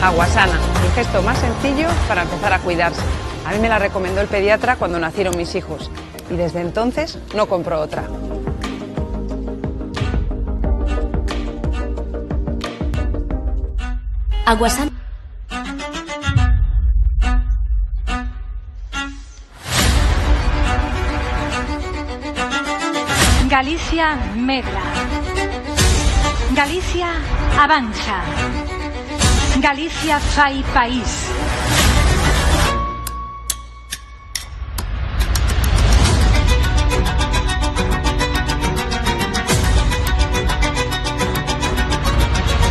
Aguasana, el gesto más sencillo para empezar a cuidarse. A mí me la recomendó el pediatra cuando nacieron mis hijos y desde entonces no compro otra. Aguasana. Galicia medra. Galicia avanza. Galicia fai país.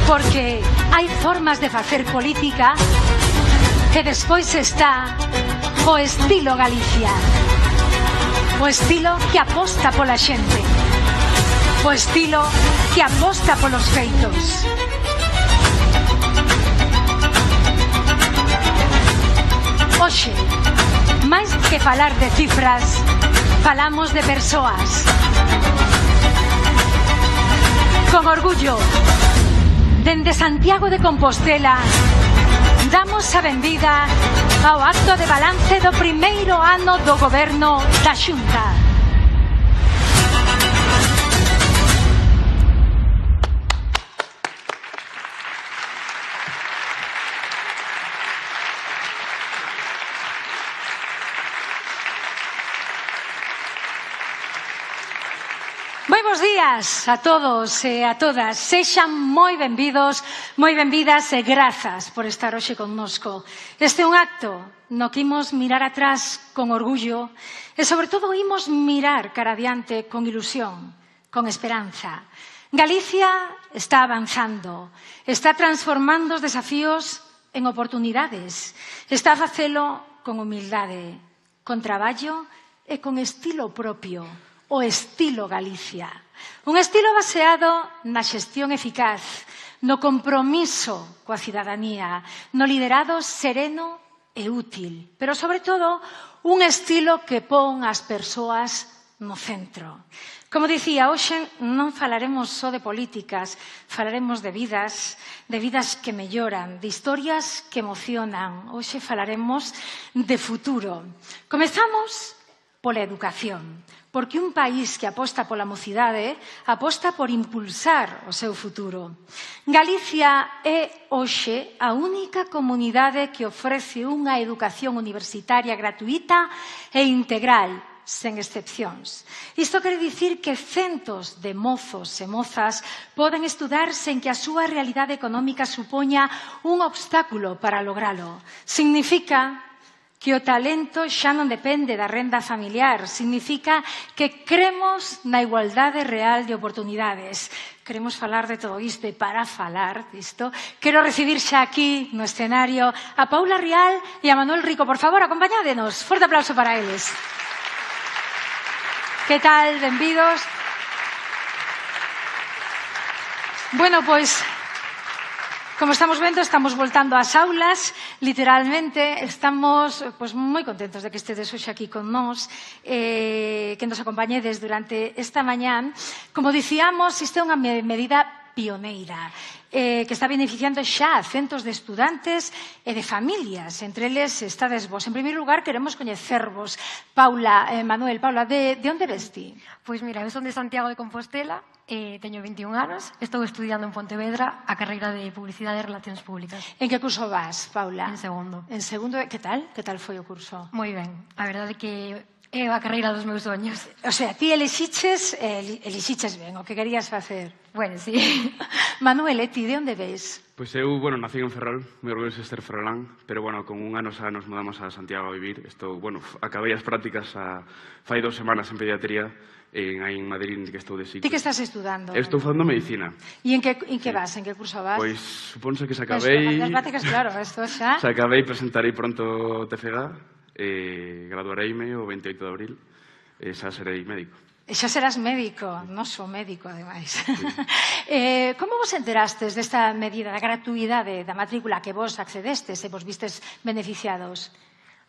Porque hai formas de facer política que despois está o estilo Galicia. O estilo que aposta pola xente. O estilo que aposta polos feitos. Hoxe, máis que falar de cifras, falamos de persoas. Con orgullo, dende Santiago de Compostela, damos a benvida ao acto de balance do primeiro ano do goberno da Xunta. Moi bons días a todos e a todas. Sexan moi benvidos, moi benvidas e grazas por estar hoxe connosco. Este é un acto no que imos mirar atrás con orgullo e, sobre todo, imos mirar cara adiante con ilusión, con esperanza. Galicia está avanzando, está transformando os desafíos en oportunidades, está a facelo con humildade, con traballo e con estilo propio. O estilo Galicia. Un estilo baseado na xestión eficaz, no compromiso coa cidadanía, no liderado sereno e útil, pero, sobre todo, un estilo que pon as persoas no centro. Como dicía, hoxe non falaremos só de políticas, falaremos de vidas que melloran, de historias que emocionan. Hoxe falaremos de futuro. Comezamos pola educación. Porque un país que aposta pola mocidade aposta por impulsar o seu futuro. Galicia é hoxe a única comunidade que ofrece unha educación universitaria gratuita e integral, sen excepcións. Isto quere dicir que centos de mozos e mozas poden estudar sen que a súa realidade económica supoña un obstáculo para logralo. Significa que o talento xa non depende da renda familiar. Significa que cremos na igualdade real de oportunidades. Queremos falar de todo isto e para falar disto quero recibir xa aquí no escenario a Paula Rial e a Manuel Rico. Por favor, acompañádenos. Forte aplauso para eles. Que tal? Benvidos. Bueno, pois, como estamos vendo, estamos voltando ás aulas, literalmente. Estamos moi contentos de que estedes hoxe aquí con nós, que nos acompañedes durante esta mañán. Como dicíamos, isto é unha medida pioneira, que está beneficiando xa a centos de estudantes e de familias. Entre eles estades vos. En primeiro lugar, queremos coñecervos. Paula, Manuel, Paula, de onde ves ti? Pois mira, eu son de Santiago de Compostela, teño 21 anos, estou estudiando en Pontevedra a carreira de Publicidade e Relacións Públicas. En que curso vas, Paula? En segundo. En segundo, que tal? Que tal foi o curso? Moi ben, a verdade é que É a carreira dos meus soños. O sea, ti elixiches ben o que querías facer. Bueno, sí. Manuel, e ti, de onde ves? Pois eu, nací en Ferrol, moi orgulloso de ser ferrolán, pero, con un ano xa nos mudamos a Santiago a vivir. Acabei as prácticas fai 2 semanas en pediatría, aí en Madrid, que estou de sitio. Ti que estás estudando? Eu estou facendo medicina. E en que vas? En que curso vas? Pois, suponse que se acabei... As prácticas, claro, esto xa... Se acabei, presentarei pronto o TFG, graduareime o 28 de abril, e xa serei médico. E xa serás médico, non sou médico, ademais. Como vos enterastes desta medida da gratuidade da matrícula que vos accedestes e vos vistes beneficiados?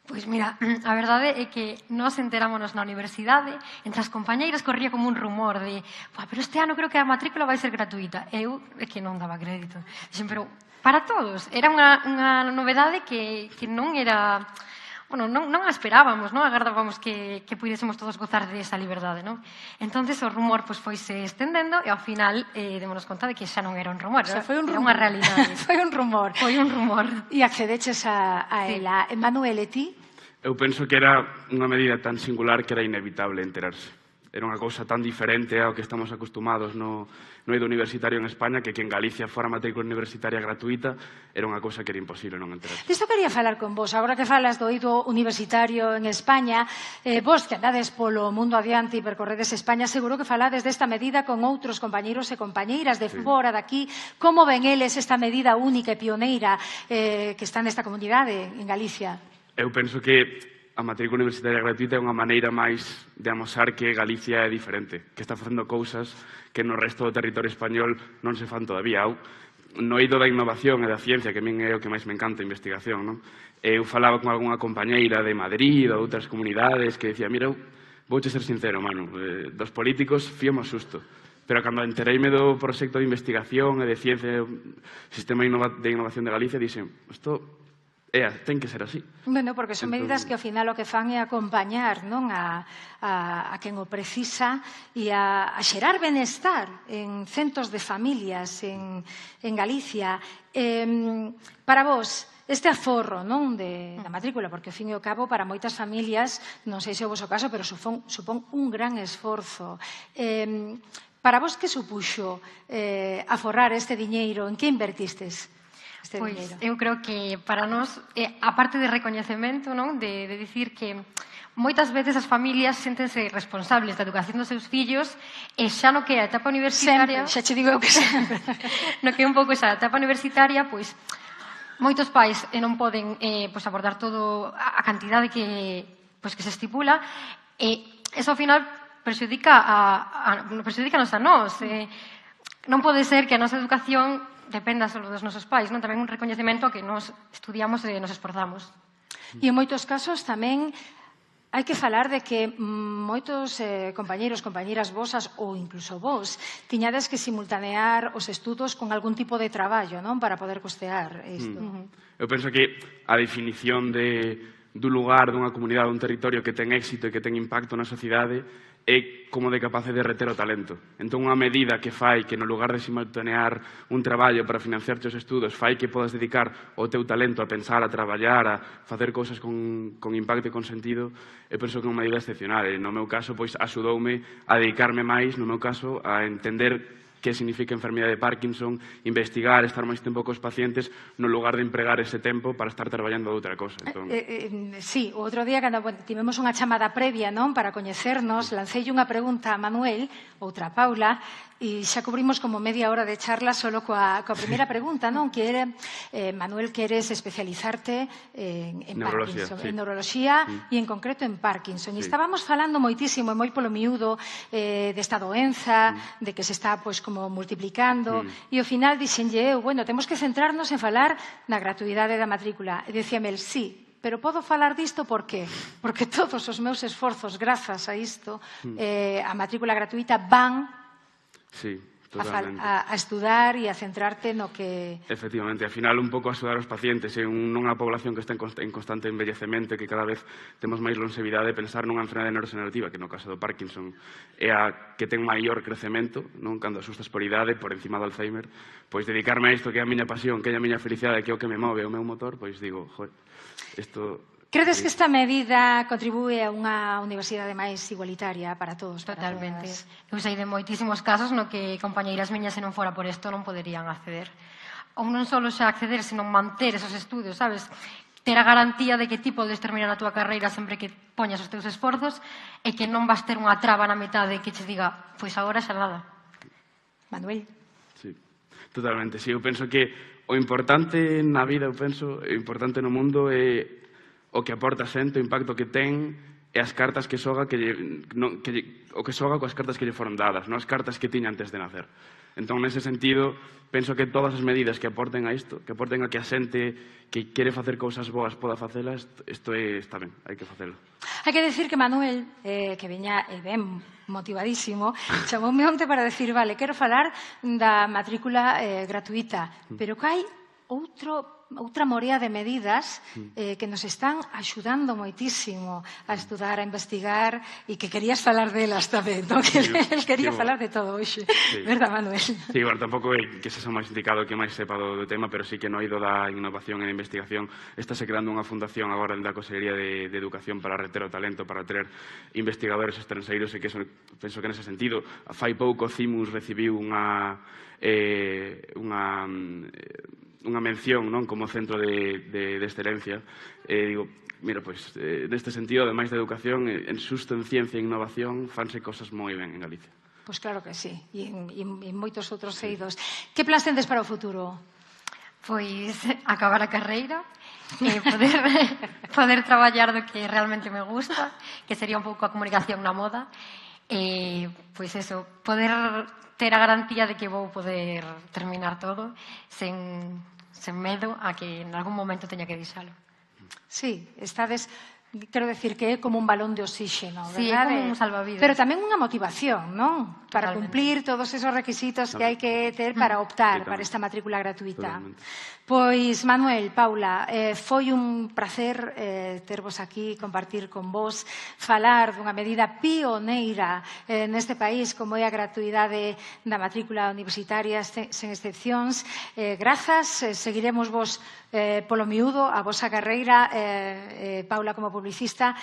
Pois mira, a verdade é que nós enterámonos na universidade, entre as compañeiras corría como un rumor de pero este ano creo que a matrícula vai ser gratuita. Eu é que non daba crédito. Dixen, pero para todos, era unha novedade que non era... Bueno, non a esperábamos, non agardábamos que pudésemos todos gozar desa liberdade, non? Entonces o rumor foise estendendo e ao final démonos conta de que xa non era un rumor, era unha realidade. Foi un rumor. Foi un rumor. E accedeches a ela. Manuel, e ti? Eu penso que era unha medida tan singular que era inevitable enterarse. Era unha cousa tan diferente ao que estamos acostumados no eido universitario en España, que en Galicia fora matrícula universitaria gratuita, era unha cousa que era imposible non enterarse. Disto quería falar con vos, agora que falas do eido universitario en España, vos que andades polo mundo adiante e percorredes España, seguro que falades desta medida con outros compañeiros e compañeiras de fora daqui. Como ven eles esta medida única e pioneira que está nesta comunidade en Galicia? Eu penso que a matrícula universitaria gratuita é unha maneira máis de amosar que Galicia é diferente, que está facendo cousas que no resto do territorio español non se fan todavía. No eido da innovación e da ciencia, que a min é o que máis me encanta a investigación, non? Eu falaba con algunha compañeira de Madrid ou de outras comunidades que decía, mira, vouche ser sincero, Manu, dos políticos fío-me susto. Pero cando entereime do proxecto de investigación e de ciencia, sistema de innovación de Galicia, dixen, isto ten que ser así. Bueno, porque son medidas que ao final o que fan é acompañar a quen o precisa e a xerar benestar en centos de familias en Galicia. Para vos, este aforro da matrícula, porque ao fin e ao cabo para moitas familias, non sei se é o voso caso, pero supón un gran esforzo. Para vos, que supuxo aforrar este diñeiro? En que invertistes? Pois eu creo que para nós, a parte de recoñecemento, de dicir que moitas veces as familias séntense responsables da educación dos seus fillos e xa no que é a etapa universitaria... Sempre, xa che digo eu que sempre. No que é un pouco esa etapa universitaria, pois moitos pais non poden abordar todo a cantidade que se estipula e eso ao final perxudícanos a nós. Non pode ser que a nosa educación dependa só dos nosos pais, tamén un recoñecemento que nos estudiamos e nos esforzamos. E en moitos casos tamén hai que falar de que moitos compañeiros, compañeiras vosas ou incluso vos tiñades que simultanear os estudos con algún tipo de traballo, para poder costear isto. Eu penso que a definición dun lugar, dunha comunidade, dun territorio que ten éxito e que ten impacto na sociedade é como de capaz de reter o talento. Entón, unha medida que fai que no lugar de simultanear un traballo para financiar os estudos, fai que podas dedicar o teu talento a pensar, a traballar, a facer cousas con impacto e con sentido, eu penso que é unha medida excepcional. No meu caso, pois, axudoume a dedicarme máis, no meu caso, a entender que significa a enfermidade de Parkinson, investigar, estar máis tempo cos pacientes, no lugar de empregar ese tempo para estar traballando de outra cosa. Sí, o outro día, cando tivemos unha chamada previa para coñecernos, lancei unha pregunta a Manuel, outra a Paula, e xa cubrimos como media hora de charla solo coa primeira pregunta, que era, Manuel, queres especializarte en Parkinson, en neuroloxía e en concreto en Parkinson. E estábamos falando moitísimo e moi polo miúdo desta doenza, de que se está como multiplicando, e ao final dixenlle eu, bueno, temos que centrarnos en falar na gratuidade da matrícula. E dicíame el, sí, pero podo falar disto por qué? Porque todos os meus esforzos, grazas a isto, a matrícula gratuita van a estudar e a centrarte no que... Efectivamente, ao final un pouco axudar os pacientes en unha población que está en constante envellecemento e que cada vez temos máis longevidade, pensar nunha enfermedade neurodegenerativa, que no caso do Parkinson é a que ten maior crecemento, cando asustas por idade, por encima do Alzheimer, pois dedicarme a isto que é a miña pasión, que é a miña felicidade, que é o que me move, o meu motor, pois digo, joder, isto... Credes que esta medida contribúe a unha universidade máis igualitaria para todos? Totalmente. Eu sei de moitísimos casos no que compañeiras miñas, se non fora por isto, non poderían acceder. Ou non só xa acceder, senón manter esos estudios, sabes? Ter a garantía de que ti podes terminar a túa carreira sempre que poñas os teus esforzos e que non vas ter unha traba na metade que che diga, pois agora xa nada. Manuel. Sí, totalmente. Sí, eu penso que o importante na vida, o importante no mundo é o que aporta xente, o impacto que ten e as cartas que xoga o que xoga coas cartas que lle foron dadas, non as cartas que tiña antes de nacer. Entón, nese sentido, penso que todas as medidas que aporten a isto, que aporten a que a xente que quere facer cousas boas poda facelas, isto está ben, hai que facelo. Hai que decir que Manuel, que veña ben motivadísimo, chamoume onte para decir, vale, quero falar da matrícula gratuita, pero que hai outra morea de medidas que nos están axudando moitísimo a estudar, a investigar e que querías falar delas tamén, non? Que el quería falar de todo hoxe, verdad, Manuel? Sí, bueno, tampouco é que se son máis indicado que máis sepa do tema, pero sí que no eido da innovación e da investigación estáse creando unha fundación agora da Consellería de Educación para reter o talento, para ter investigadores estrangeiros e que penso que nese sentido fai pouco CIMUS recibiu unha mención como centro de excelencia. Digo, mira, pois, neste sentido, ademais de educación, en susto, en ciencia e innovación, fanse cosas moi ben en Galicia. Pois claro que sí, e en moitos outros eidos. Que plans tendes para o futuro? Pois acabar a carreira e poder traballar do que realmente me gusta, que sería un pouco a comunicación na moda, e, pois eso, poder ter a garantía de que vou poder terminar todo sen medo a que en algún momento teña que deixalo. Sí, estades, quero decir que é como un balón de oxígeno, sí, verdade? Sí, é como un salvavidas. Pero tamén unha motivación, non? Para cumplir todos esos requisitos que hai que ter para optar para esta matrícula gratuita. Pois, Manuel, Paula, foi un placer tervos aquí, compartir con vos, falar dunha medida pioneira neste país como é a gratuidade da matrícula universitaria sen excepcións. Grazas, seguiremos vos polo miúdo a vosa carreira, Paula como publicista,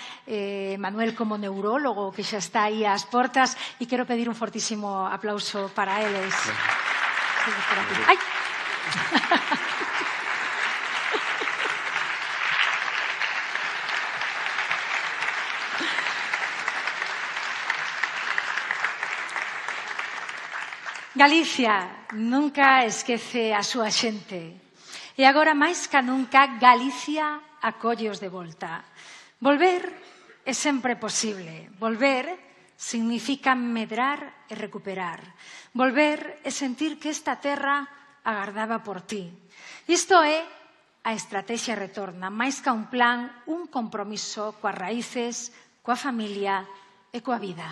Manuel como neurólogo que xa está aí ás portas, e quero pedir un fortísimo aplauso para eles. Ai! Galicia nunca esquece a súa xente. E agora máis ca nunca Galicia acólleos de volta. Volver é sempre posible. Volver significa medrar e recuperar. Volver é sentir que esta terra agardaba por ti. Isto é a estrategia Retorna, máis ca un plan, un compromiso coas raíces, coa familia e coa vida.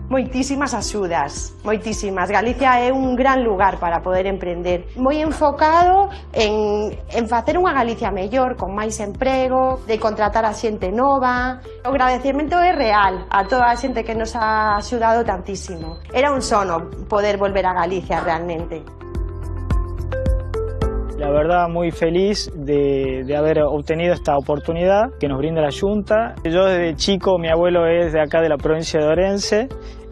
Moitísimas axudas, moitísimas. Galicia é un gran lugar para poder emprender. Moi enfocado en facer unha Galicia mellor, con máis emprego, de contratar a xente nova. O agradecemento é real a toda a xente que nos ha axudado tantísimo. Era un sono poder volver a Galicia realmente. La verdad, muy feliz de haber obtenido esta oportunidad que nos brinda la Junta. Yo desde chico, mi abuelo es de acá de la provincia de Orense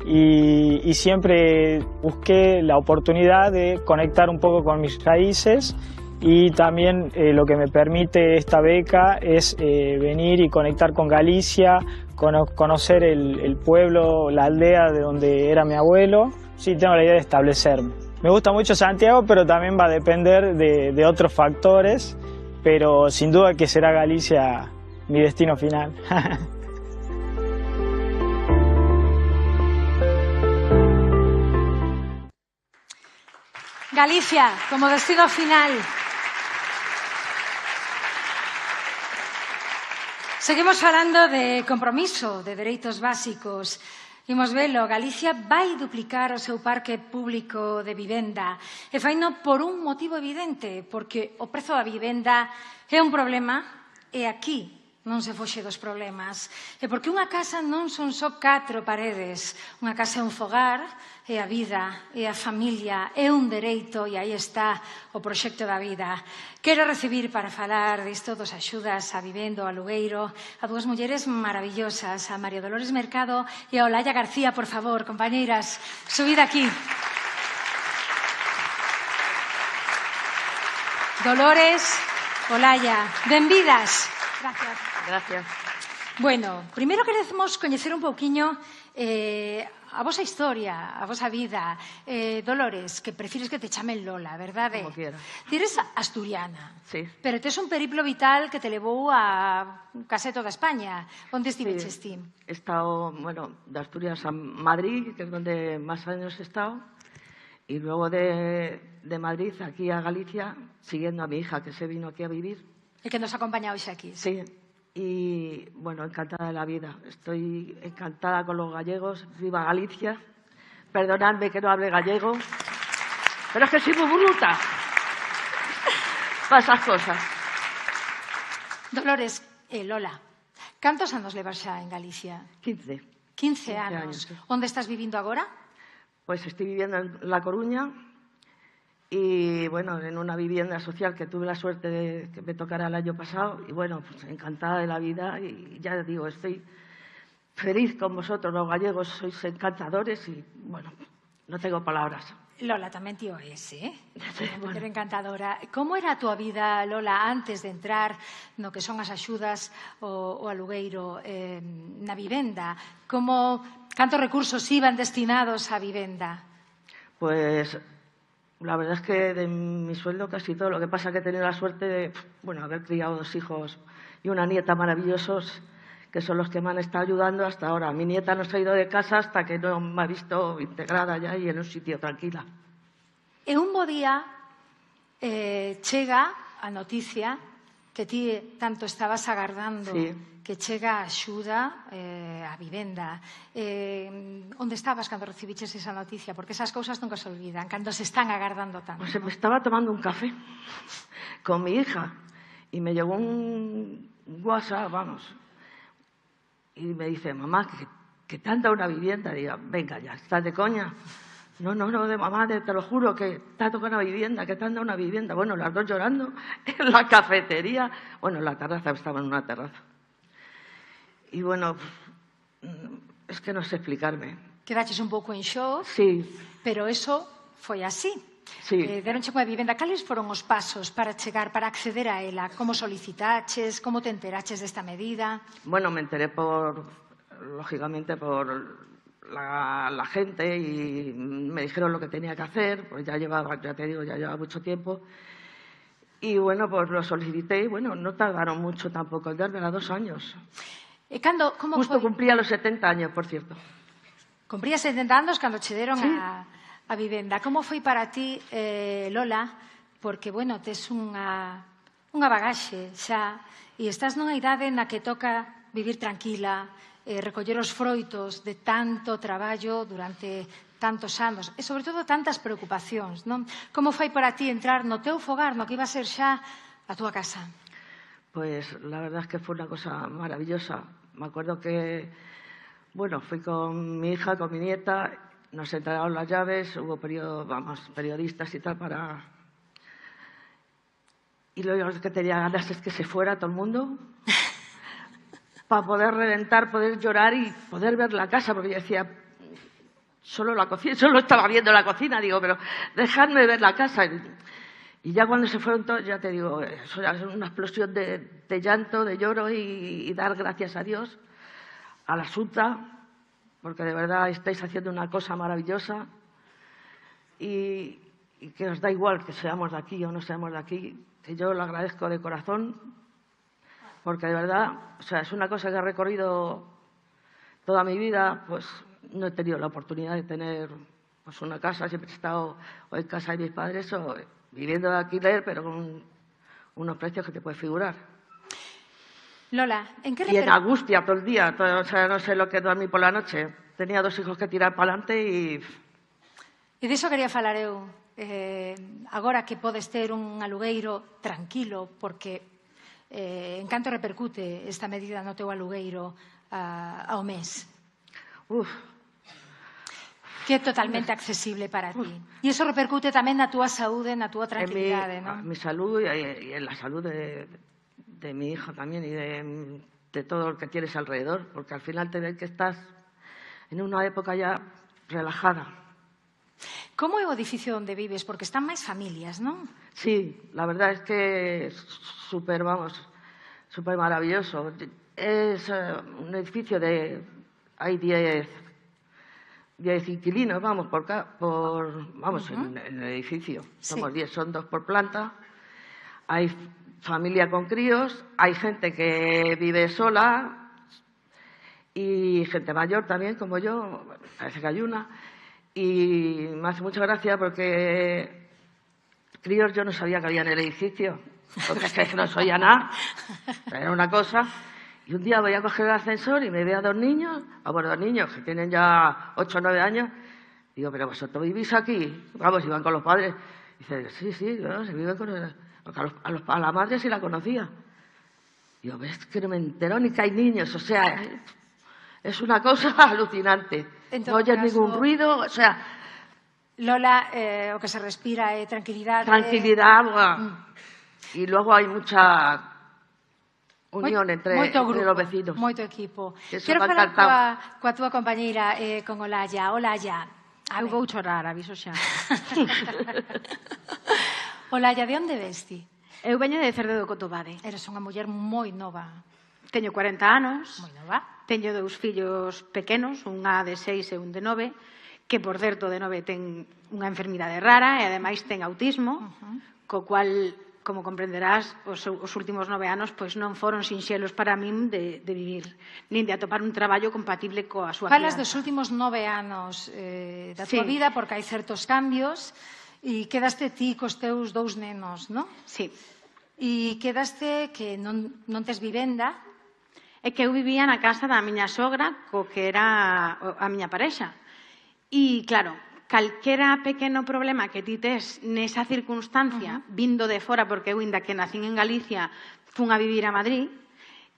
y siempre busqué la oportunidad de conectar un poco con mis raíces, y también lo que me permite esta beca es venir y conectar con Galicia, conocer el pueblo, la aldea de donde era mi abuelo. Sí, tengo la idea de establecerme. Me gusta mucho Santiago, pero también va a depender de otros factores, pero sin duda que será Galicia mi destino final. Galicia como destino final. Seguimos falando de compromiso, de dereitos básicos. Imos velo, Galicia vai duplicar o seu parque público de vivenda e faino por un motivo evidente, porque o prezo da vivenda é un problema e aquí non se foxe dos problemas. E porque unha casa non son só 4 paredes. Unha casa é un fogar, é a vida, é a familia, é un dereito, e aí está o proxecto da vida. Quero recibir para falar disto dos axudas a vivendo, a alugueiro, a dúas mulleres maravillosas, a María Dolores Mercado e a Olalla García, por favor, compañeiras, subid aquí. Dolores, Olalla, benvidas. Gracias. Gracias. Bueno, primeiro queremos coñecer un pouquiño a vosa historia, a vosa vida. Dolores, que prefires que te chamen Lola, verdade? Como quiera. Ti eres asturiana. Sí. Pero tes un periplo vital que te levou a case toda España. Onde estiveches ti? He estado, bueno, de Asturias a Madrid, que es donde más años he estado, y luego de Madrid aquí a Galicia, siguiendo a mi hija, que se vino aquí a vivir. E que nos acompaña hoxe aquí. Sí, y bueno, encantada de la vida. Estoy encantada con los gallegos. Viva Galicia. Perdonadme que no hable gallego, pero es que soy muy bruta para esas cosas. Dolores, Lola, cantos anos levas xa en Galicia? 15. 15 anos. Sí. Onde estás vivindo agora? Pues estoy viviendo en La Coruña y, bueno, en una vivienda social que tuve la suerte de que me tocara el año pasado. Y, bueno, pues encantada de la vida y ya digo, estoy feliz con vosotros, los gallegos, sois encantadores y, bueno, no tengo palabras. Lola tamén ti o es, Sí, bueno. Era encantadora. Como era a túa vida, Lola, antes de entrar no que son as axudas o alugueiro na vivenda? Cantos recursos iban destinados á vivenda? Pues la verdad es que de mi sueldo casi todo. Lo que pasa es que he tenido la suerte de, bueno, haber criado 2 hijos y una nieta maravillosos, que son los que me han estado ayudando hasta ahora. Mi nieta no se ha ido de casa hasta que no me ha visto integrada ya y en un sitio tranquila. E un bo día chega a noticia que ti tanto estabas agardando, Sí. que chega a axuda a vivenda. Onde estabas cando recibiches esa noticia? Porque esas cousas nunca se olvidan, cando se están agardando tanto. Pues me estaba tomando un café con mi hija y me llegó un WhatsApp, vamos, y me dice, mamá, que te han dado una vivienda. Digo, venga ya, ¿estás de coña? No, de mamá, te lo juro, que te ha tocado una vivienda, que te han dado una vivienda. Bueno, las dos llorando en la cafetería, bueno, en la terraza, estaba en una terraza. Y bueno, es que no sé explicarme. Quedaches un pouco en shock, Sí, pero eso foi así. sí. Deronche unha vivenda. Cales foron os pasos para chegar, para acceder a ela? Como solicitaches? Como te enteraches desta medida? Bueno, me enteré lógicamente, por la gente y me dijeron lo que tenía que hacer, pues ya llevaba mucho tiempo. Y bueno, pues lo solicité y bueno, no tardaron mucho tampoco en dármela, 2 años. Como Justo foi? cumplía los 70 años, por cierto. Cumprías 70 anos cando che deron Sí. a vivenda. Como foi para ti, Lola? Porque, bueno, tes unha bagaxe xa e estás nunha idade na que toca vivir tranquila, recoller os froitos de tanto traballo durante tantos anos e, sobre todo, tantas preocupacións, non? Como foi para ti entrar no teu fogar, no que iba a ser xa a túa casa? Pues la verdad es que fue una cosa maravillosa. Me acuerdo que, bueno, fui con mi hija, con mi nieta, nos entregaron las llaves, hubo periodistas y tal para... Y lo único que tenía ganas es que se fuera todo el mundo para poder reventar, poder llorar y poder ver la casa, porque yo decía, solo la cocina, solo estaba viendo la cocina, digo, pero dejadme ver la casa. Y ya cuando se fueron todos, ya te digo, eso ya es una explosión de llanto, de lloro y dar gracias a Dios, a la Junta, porque de verdad estáis haciendo una cosa maravillosa y que os da igual que seamos de aquí o no seamos de aquí, que yo lo agradezco de corazón, porque de verdad, o sea, es una cosa que he recorrido toda mi vida, pues no he tenido la oportunidad de tener pues una casa, siempre he estado o en casa de mis padres o viviendo de alquiler, pero con unos precios que te puedes figurar. Lola, ¿en qué Y en angustia todo el día, o sea, no sé lo que dormí por la noche. Tenía 2 hijos que tirar para adelante y... E diso quería falar eu. Agora que podes ter un alugueiro tranquilo, porque En canto repercute esta medida no teu alugueiro ao mes? Que é totalmente accesible para ti. E iso repercute tamén na túa saúde, na túa tranquilidade, non? En mi salud y en la salud de mi hija también y de todo lo que tienes alrededor, porque al final te ves que estás en una época ya relajada. Como é o edificio onde vives? Porque están máis familias, non? Sí, la verdad es que es súper maravilloso. Es un edificio hay 10 inquilinos, vamos, en el edificio. Somos 10, son 2 por planta. Hay familia con críos, hay gente que vive sola y gente mayor también, como yo, parece que hay una. Y me hace mucha gracia porque críos yo no sabía que había en el edificio, porque es que no soy nada, era una cosa. Y un día voy a coger el ascensor y me veo a 2 niños, dos niños que tienen ya 8 o 9 años. Digo, pero vosotros vivís aquí. Vamos, iban con los padres. Dice, sí, claro, se vive con a la madre sí la conocía. Digo, ves que no me entero ni que hay niños, o sea, es una cosa alucinante. No oyes ningún ruido, o sea... Lola, o que se respira é tranquilidade. Tranquilidad, y luego hay mucha unión entre los vecinos. Moito equipo. Quero falar coa túa compañeira, con Olalla. Olalla. Eu vou chorar, aviso xa. Olalla, de onde ves ti? Eu veño de Cerde do Cotobade. Eres unha muller moi nova. Teño 40 anos. Moi nova. Teño 2 fillos pequenos, unha de 6 e un de 9, que, por certo, de 9 ten unha enfermidade rara e, ademais, ten autismo, co cual, como comprenderás, os últimos 9 anos pois non foron sinxelos para min de vivir, nin de atopar un traballo compatible coa súa crianza. Falas dos últimos 9 anos da túa vida, porque hai certos cambios, e quedaste ti cos teus 2 nenos, non? Sí. E quedaste que non tes vivenda. É que eu vivía na casa da miña sogra, co que era a miña parexa. E, claro, calquera pequeno problema que ti tes nesa circunstancia, vindo de fora, porque eu, inda que nacín en Galicia, fun a vivir a Madrid,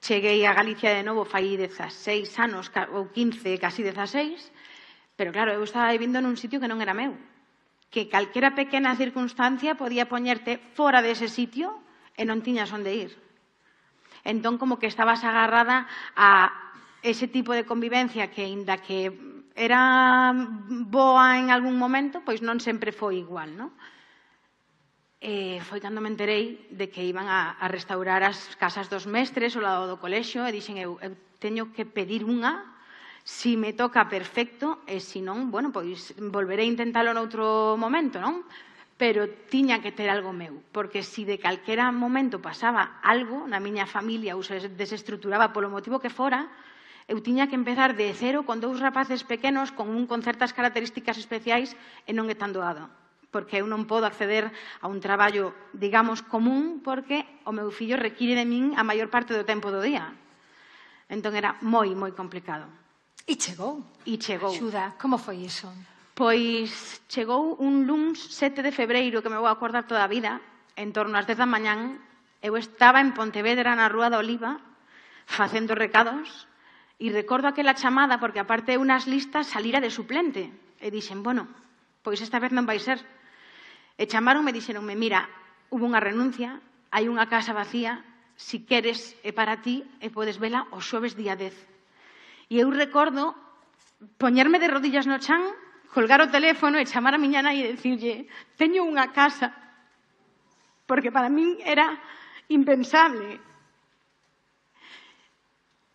cheguei a Galicia de novo fai 16 anos, ou 15, casi 16, pero, claro, eu estaba vivindo nun sitio que non era meu. Que calquera pequena circunstancia podía poñerte fora dese sitio e non tiñas onde ir. Entón, como que estabas agarrada a ese tipo de convivencia que, inda que era boa en algún momento, pois non sempre foi igual, non? Foi cando me enterei de que iban a restaurar as casas dos mestres ao lado do colexio e dixen, eu teño que pedir unha, si me toca perfecto, e se non, bueno, pois volverei a intentalo noutro momento, non? Pero tiña que ter algo meu, porque se de calquera momento pasaba algo na miña familia ou se desestruturaba polo motivo que fora, eu tiña que empezar de cero con 2 rapaces pequenos con certas características especiais e non é tan doado, porque eu non podo acceder a un traballo, digamos, común, porque o meu fillo require de min a maior parte do tempo do día. Entón era moi, moi complicado. E chegou. Xuda, como foi iso? Pois chegou un luns 7 de febreiro, que me vou acordar toda a vida, en torno ás 10 da mañán. Eu estaba en Pontevedra, na Rúa da Oliva, facendo recados, e recordo aquela chamada, porque aparte de unas listas salira de suplente. E dixen, bueno, pois esta vez non vai ser. E chamaronme e dixeronme, mira, hubo unha renuncia, hai unha casa vacía, si queres é para ti e podes vela o xoves día 10. E eu recordo poñerme de rodillas no chan, colgar o teléfono e chamar a miña nai e dicirlle, teño unha casa, porque para min era impensable.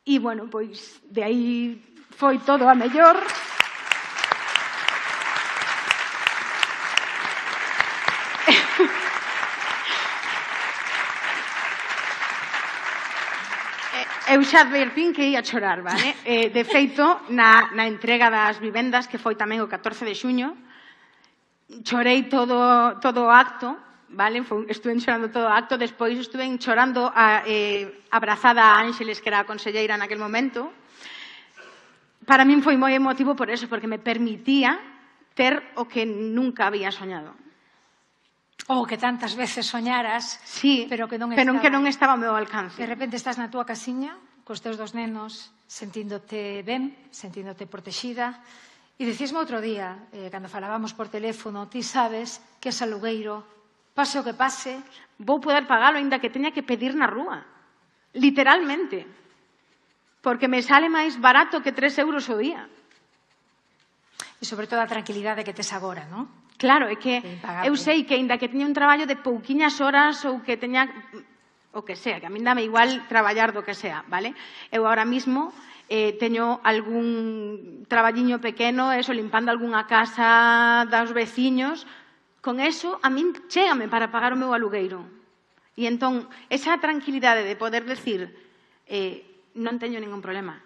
E, bueno, pois, de aí foi todo a mellor. Eu xa advertín que ia chorar, vale? De feito, na entrega das vivendas, que foi tamén o 14 de xuño, chorei todo o acto, vale? Estuve chorando todo o acto, despois estuve chorando abrazada a Ángeles, que era a conselleira naquel momento. Para min foi moi emotivo por eso, porque me permitía ter o que nunca había soñado. Ou que tantas veces soñaras, Sí, pero que non estaba ao meu alcance. De repente estás na túa casiña, cos teus dos nenos, sentíndote ben, sentíndote protexida. E dicísme outro día, cando falábamos por teléfono, ti sabes que ese alugueiro, pase o que pase, vou poder pagalo, aínda que teña que pedir na rúa. Literalmente. Porque me sale máis barato que 3 euros o día. E sobre todo a tranquilidade que tes agora, non? Claro, é que eu sei que aínda que teña un traballo de pouquiñas horas ou que teña o que sea, que a min dame igual traballar do que sea, vale? Eu ahora mismo teño algún traballiño pequeno, eso, limpando algunha casa dos veciños, con eso a min chégame para pagar o meu alugueiro. E entón, esa tranquilidade de poder decir non teño ningún problema,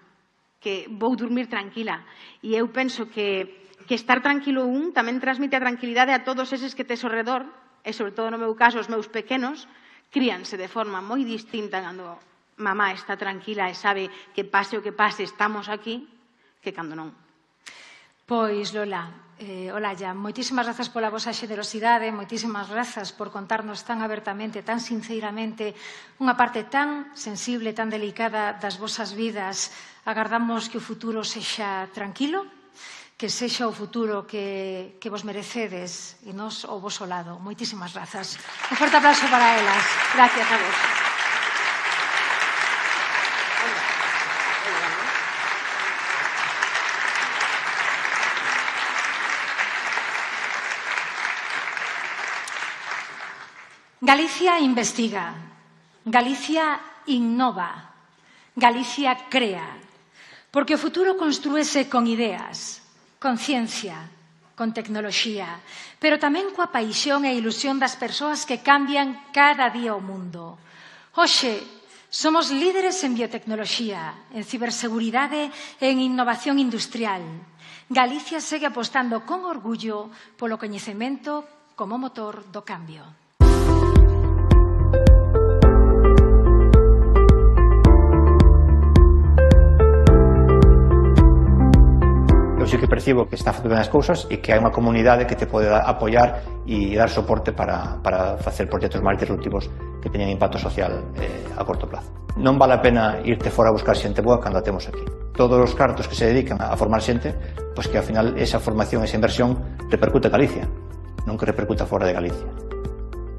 que vou dormir tranquila. E eu penso que estar tranquilo tamén transmite a tranquilidade a todos eses que tes ao redor, e sobre todo no meu caso, os meus pequenos, críanse de forma moi distinta cando mamá está tranquila e sabe que pase o que pase, estamos aquí, que cando non. Pois, Lola, Olalla, moitísimas grazas pola vosa xenerosidade, moitísimas grazas por contarnos tan abertamente, tan sinceramente, unha parte tan sensible, tan delicada das vosas vidas. Agardamos que o futuro sexa tranquilo, que sexa o futuro que vos merecedes e nos ao voso lado. Moitísimas grazas. Un forte aplauso para elas. Gracias a vos. Galicia investiga, Galicia innova, Galicia crea, porque o futuro construíse con ideas, con ciencia, con tecnoloxía, pero tamén coa paixón e ilusión das persoas que cambian cada día o mundo. Hoxe, somos líderes en biotecnoloxía, en ciberseguridade e en innovación industrial. Galicia segue apostando con orgullo polo coñecemento como motor do cambio. Eu sí que percibo que está facendo ben as cousas e que hai unha comunidade que te pode apoiar e dar soporte para facer proxectos máis disruptivos que teñen impacto social a corto plazo. Non vale a pena irte fora a buscar xente boa cando a temos aquí. Todos os cartos que se dedican a formar xente, pois que ao final esa formación, esa inversión repercute en Galicia, non que repercuta fora de Galicia.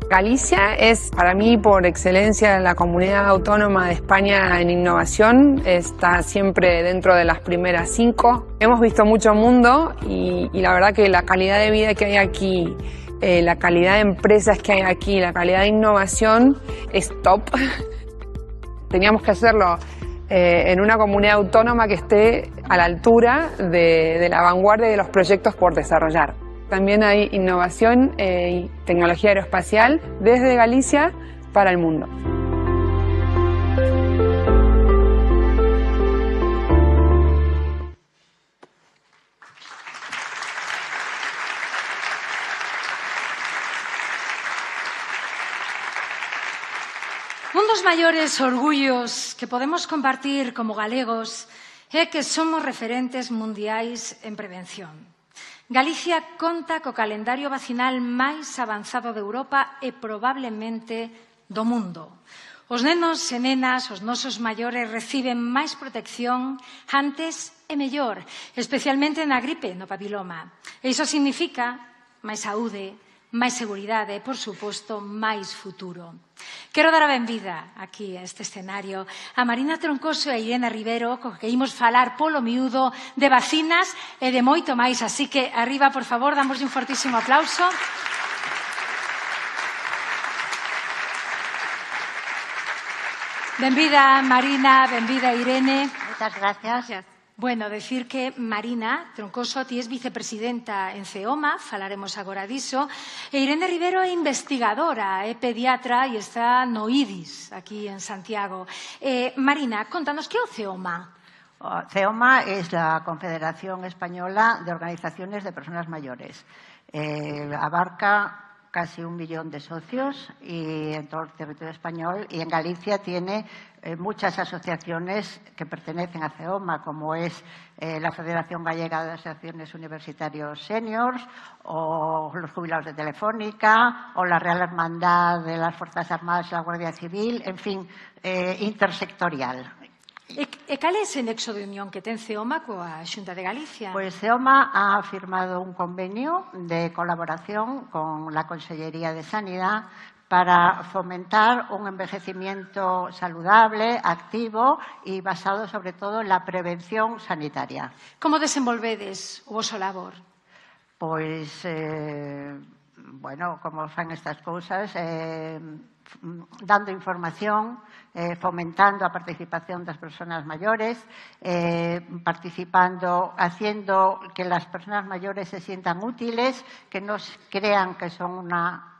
Galicia es, para mí, por excelencia, la comunidad autónoma de España en innovación. Está siempre dentro de las primeras 5. Hemos visto mucho mundo y la verdad que la calidad de vida que hay aquí, la calidad de empresas que hay aquí, la calidad de innovación es top. Teníamos que hacerlo en una comunidad autónoma que esté a la altura de la vanguardia de los proyectos por desarrollar. También hay innovación y tecnología aeroespacial desde Galicia para el mundo. Un dos maiores orgullos que podemos compartir como galegos é que somos referentes mundiais en prevención. Galicia conta co calendario vacinal máis avanzado de Europa e probablemente do mundo. Os nenos e nenas, os nosos maiores, reciben máis protección antes e mellor, especialmente na gripe, no papiloma. E iso significa máis saúde, máis seguridade e, por suposto, máis futuro. Quero dar a benvida aquí a este escenario a Marina Troncoso e a Irene Rivero, co que imos falar polo miúdo de vacinas e de moito máis. Así que, arriba, por favor, damos un fortísimo aplauso. Benvida, Marina, benvida, Irene. Moitas gracias. Bueno, decir que Marina Troncoso, ti es vicepresidenta en CEOMA, falaremos agora diso, e Irene Rivero é investigadora, é pediatra e está no IDIS, aquí en Santiago. Marina, contanos, que é o CEOMA? CEOMA es la Confederación Española de Organizaciones de Personas Mayores. Abarca casi 1 millón de socios y en todo el territorio español, y en Galicia tiene muchas asociaciones que pertenecen a CEOMA, como es la Federación Gallega de Asociaciones Universitarios Seniors, o los jubilados de Telefónica, o la Real Hermandad de las Fuerzas Armadas y la Guardia Civil, en fin, intersectorial. E cal é ese nexo de unión que ten CEOMA coa Xunta de Galicia? Pues CEOMA ha firmado un convenio de colaboración con la Consellería de Sanidad para fomentar un envejecimiento saludable, activo y basado sobre todo en la prevención sanitaria. Como desenvolvedes o voso labor? Pois, bueno, como fan estas cousas, dando información, fomentando a participación das persoas maiores, participando, haciendo que las personas mayores se sientan útiles, que no crean que son una...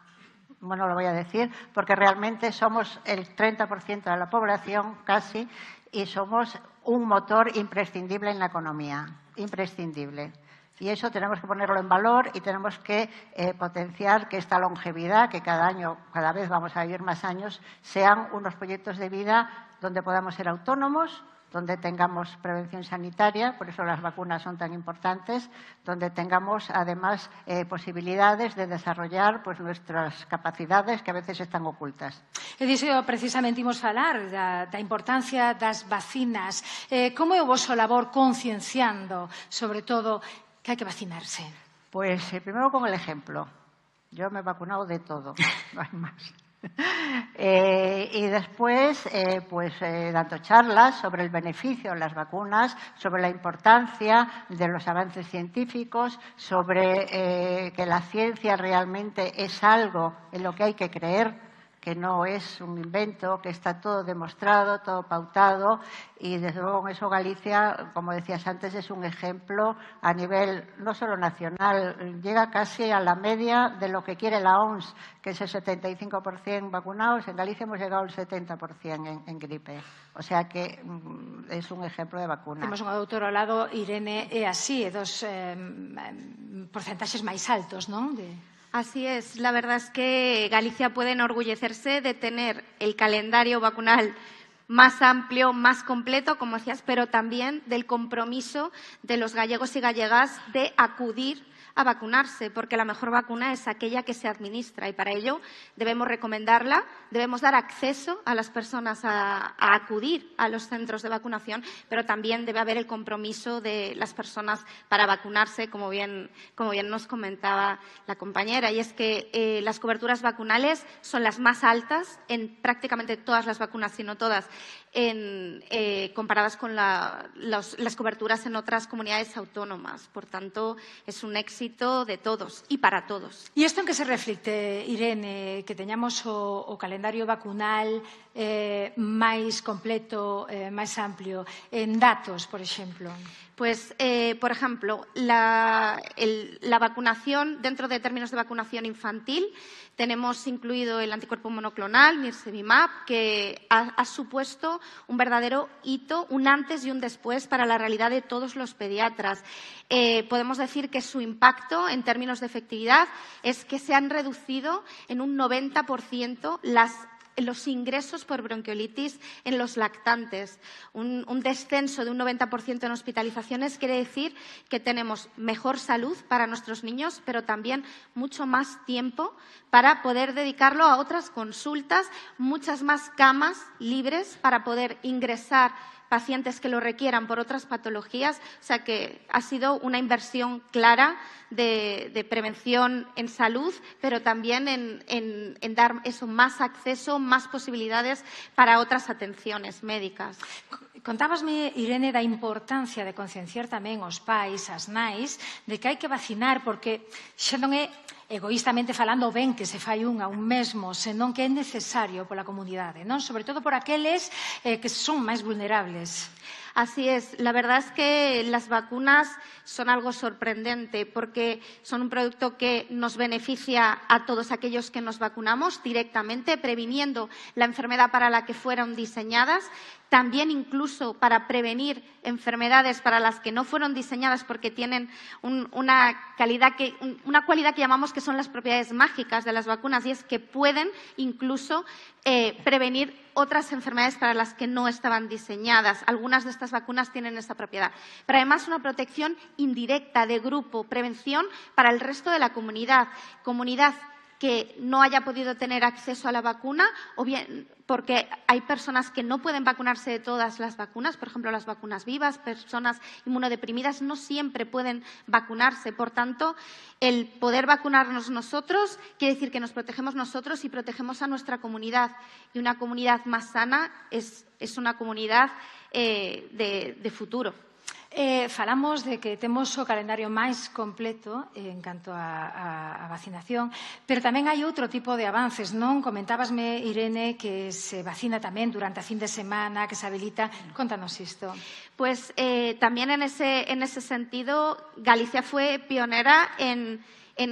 Bueno, lo voy a decir, porque realmente somos el 30% de la población casi y somos un motor imprescindible en la economía, imprescindible. Y eso tenemos que ponerlo en valor y tenemos que potenciar que esta longevidad, que cada año, cada vez vamos a vivir más años, sean unos proyectos de vida donde podamos ser autónomos, donde tengamos prevención sanitaria, por eso las vacunas son tan importantes, donde tengamos además posibilidades de desarrollar pues, nuestras capacidades que a veces están ocultas. E diso precisamente imos falar da importancia das vacinas. Como é o voso labor concienciando, sobre todo, que hai que vacinarse? Pues primero con el ejemplo. Yo me he vacunado de todo, no hay más. Y después, dando charlas sobre el beneficio de las vacunas, sobre la importancia de los avances científicos, sobre que la ciencia realmente es algo en lo que hay que creer, que no es un invento, que está todo demostrado, todo pautado, y desde luego en eso Galicia, como decías antes, es un ejemplo a nivel no solo nacional, llega casi a la media de lo que quiere la OMS, que es el 75% vacunados. En Galicia hemos llegado al 70% en gripe. O sea que es un ejemplo de vacuna. Temos unha doutora ao lado, Irene, é así, é dos porcentaxes máis altos, non? Así es. La verdad es que Galicia puede enorgullecerse de tener el calendario vacunal más amplio, más completo, como decías, pero también del compromiso de los gallegos y gallegas de acudir a vacunarse, porque la mejor vacuna es aquella que se administra y para ello debemos recomendarla, debemos dar acceso a las personas a acudir a los centros de vacunación, pero también debe haber el compromiso de las personas para vacunarse, como bien nos comentaba la compañera, y es que las coberturas vacunales son las más altas en prácticamente todas las vacunas, si no todas, comparadas con las coberturas en otras comunidades autónomas. Por tanto, es un éxito de todos y para todos. E isto en que se reflicte, Irene, que teñamos o calendario vacunal máis completo, máis amplio, en datos, por exemplo? Pues, por ejemplo, la vacunación, dentro de términos de vacunación infantil, tenemos incluido el anticuerpo monoclonal, nirsevimab, que ha supuesto un verdadero hito, un antes y un después para la realidad de todos los pediatras. Podemos decir que su impacto en términos de efectividad es que se han reducido en un 90% los ingresos por bronquiolitis en los lactantes. Un descenso de un 90% en hospitalizaciones quiere decir que tenemos mejor salud para nuestros niños, pero también mucho más tiempo para poder dedicarlo a otras consultas, muchas más camas libres para poder ingresar pacientes que lo requieran por otras patologías. O sea que ha sido una inversión clara de prevención en salud, pero también en dar eso, más acceso, más posibilidades para otras atenciones médicas. Contábasme, Irene, da importancia de concienciar tamén os pais, as nais, de que hai que vacinar, porque xa non é egoístamente falando ben que se fai un mesmo, senón que é necesario pola comunidade, non? Sobre todo por aqueles que son máis vulnerables. Así es. La verdad es que las vacunas son algo sorprendente porque son un producto que nos beneficia a todos aquellos que nos vacunamos directamente, previniendo la enfermedad para la que fueron diseñadas, también incluso para prevenir enfermedades para las que no fueron diseñadas porque tienen una cualidad que llamamos que son las propiedades mágicas de las vacunas, y es que pueden incluso prevenir otras enfermedades para las que no estaban diseñadas. Algunas de estas vacunas tienen esta propiedad. Pero además una protección indirecta de grupo, prevención para el resto de la comunidad que no haya podido tener acceso a la vacuna, o bien porque hay personas que no pueden vacunarse de todas las vacunas, por ejemplo, las vacunas vivas, personas inmunodeprimidas no siempre pueden vacunarse. Por tanto, el poder vacunarnos nosotros quiere decir que nos protegemos nosotros y protegemos a nuestra comunidad. Y una comunidad más sana es una comunidad de futuro. Falamos de que temos o calendario máis completo en canto a vacinación, pero tamén hai outro tipo de avances, non? Comentábasme, Irene, que se vacina tamén durante a fin de semana, que se habilita. Contanos isto. Pues también en ese sentido, Galicia fue pionera en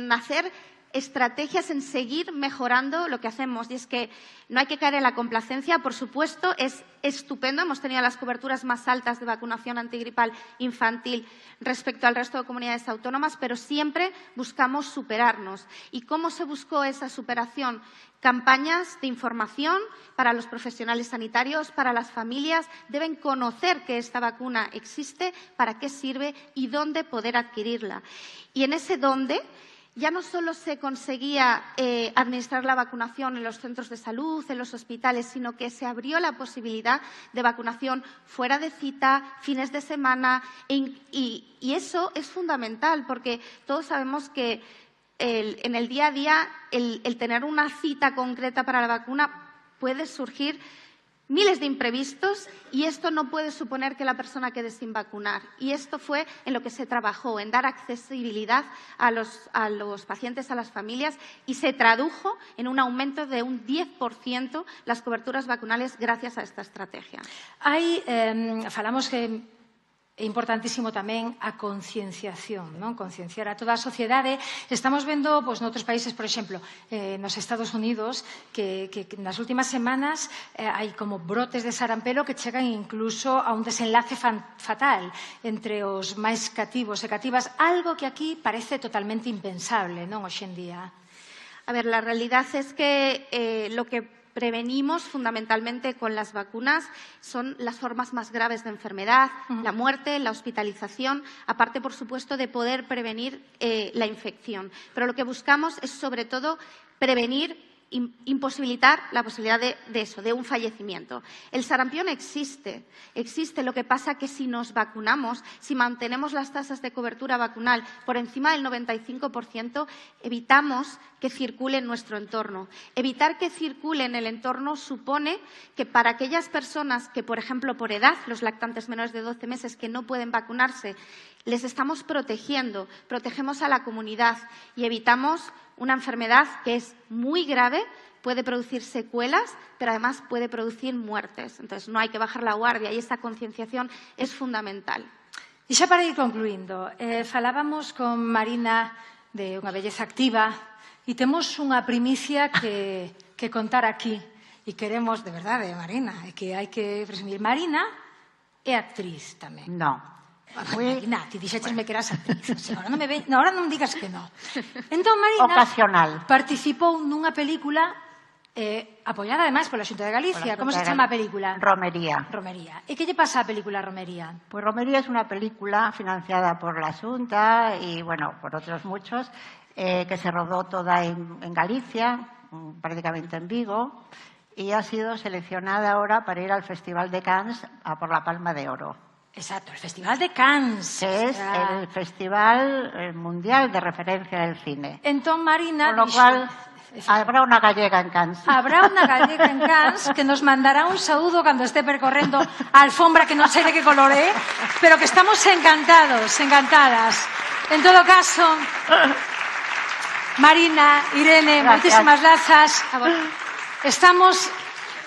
hacer estrategias, en seguir mejorando lo que hacemos. Y es que no hay que caer en la complacencia, por supuesto, es estupendo. Hemos tenido las coberturas más altas de vacunación antigripal infantil respecto al resto de comunidades autónomas, pero siempre buscamos superarnos. ¿Y cómo se buscó esa superación? Campañas de información para los profesionales sanitarios, para las familias. Deben conocer que esta vacuna existe, para qué sirve y dónde poder adquirirla. Y en ese dónde ya no solo se conseguía administrar la vacunación en los centros de salud, en los hospitales, sino que se abrió la posibilidad de vacunación fuera de cita, fines de semana, y eso es fundamental, porque todos sabemos que en el día a día el tener una cita concreta para la vacuna puede surgir miles de imprevistos, y esto no puede suponer que la persona quede sin vacunar. Y esto fue en lo que se trabajó, en dar accesibilidad a los pacientes, a las familias, y se tradujo en un aumento de un 10% las coberturas vacunales gracias a esta estrategia. Falamos que é importantísimo tamén a concienciación, non? Concienciar a toda a sociedade. Estamos vendo, noutros países, por exemplo, nos Estados Unidos, que nas últimas semanas hai como brotes de sarampelo que chegan incluso a un desenlace fatal entre os máis cativos e cativas, algo que aquí parece totalmente impensable, non, hoxe en día. A ver, la realidad es que lo que prevenimos fundamentalmente con las vacunas son las formas más graves de enfermedad, la muerte, la hospitalización, aparte, por supuesto, de poder prevenir la infección. Pero lo que buscamos es, sobre todo, prevenir, imposibilitar la posibilidad de un fallecimiento. El sarampión existe. Lo que pasa que si nos vacunamos, si mantenemos las tasas de cobertura vacunal por encima del 95%, evitamos que circule en nuestro entorno. Evitar que circule en el entorno supone que para aquellas personas que, por ejemplo, por edad, los lactantes menores de 12 meses que no pueden vacunarse, les estamos protegiendo, protegemos a la comunidad y evitamos una enfermedad que es muy grave, puede producir secuelas, pero además puede producir muertes. Entonces, no hay que bajar la guardia, y esta concienciación es fundamental. E xa para ir concluindo, falábamos con Marina de unha belleza activa e temos unha primicia que contar aquí. E queremos, de verdade, Marina, que hai que presumir. Marina é actriz tamén. No. Marina, ti dixéchesme que eras actriz. Ahora non digas que no. Entón, Marina participou nunha película apoiada, además, pola Xunta de Galicia. Como se chama a película? Romería. E que lle pasa a película Romería? Pues Romería es una película financiada por la Xunta y, bueno, por otros muchos, que se rodó toda en Galicia, prácticamente en Vigo, y ha sido seleccionada ahora para ir al Festival de Cannes a por la Palma de Oro. Exacto, el Festival de Cannes. Que es el festival mundial de referencia del cine. Entón, Marina... Con lo cual, habrá una gallega en Cannes. Habrá unha gallega en Cannes que nos mandará un saúdo cando esté percorrendo a alfombra, que non sei de que color é, pero que estamos encantados, encantadas. En todo caso, Marina, Irene, moitísimas grazas. Estamos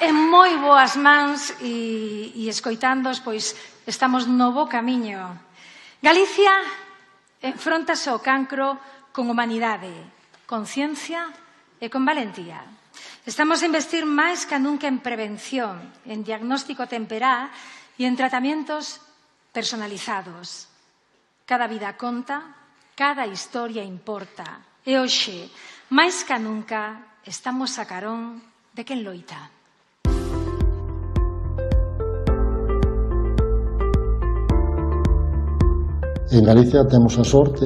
en moi boas mans e escoitándos, pois estamos no bo camiño. Galicia enfróntase ao cancro con humanidade, con ciencia e con valentía. Estamos a investir máis que nunca en prevención, en diagnóstico temperá e en tratamientos personalizados. Cada vida conta, cada historia importa. E hoxe, máis que nunca, estamos a carón de quen loita. En Galicia temos a sorte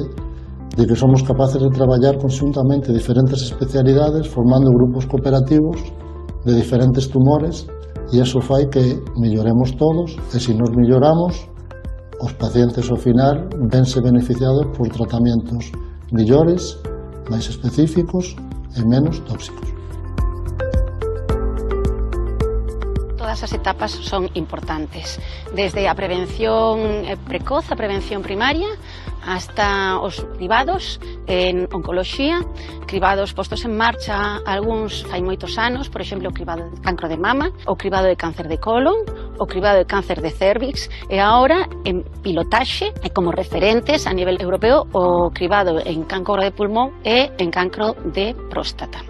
de que somos capaces de traballar conxuntamente diferentes especialidades formando grupos cooperativos de diferentes tumores e iso fai que melloremos todos e se nos melloramos os pacientes ao final vense beneficiados por tratamentos mellores, máis específicos e menos tóxicos. Todas as etapas son importantes, desde a prevención precoz, a prevención primaria, hasta os cribados en oncoloxía, cribados postos en marcha algúns fai moitos anos, por exemplo, o cribado de cancro de mama, o cribado de cáncer de colon, o cribado de cáncer de cervix, e agora en pilotaxe, e como referentes a nivel europeo, o cribado en cancro de pulmón e en cancro de próstata.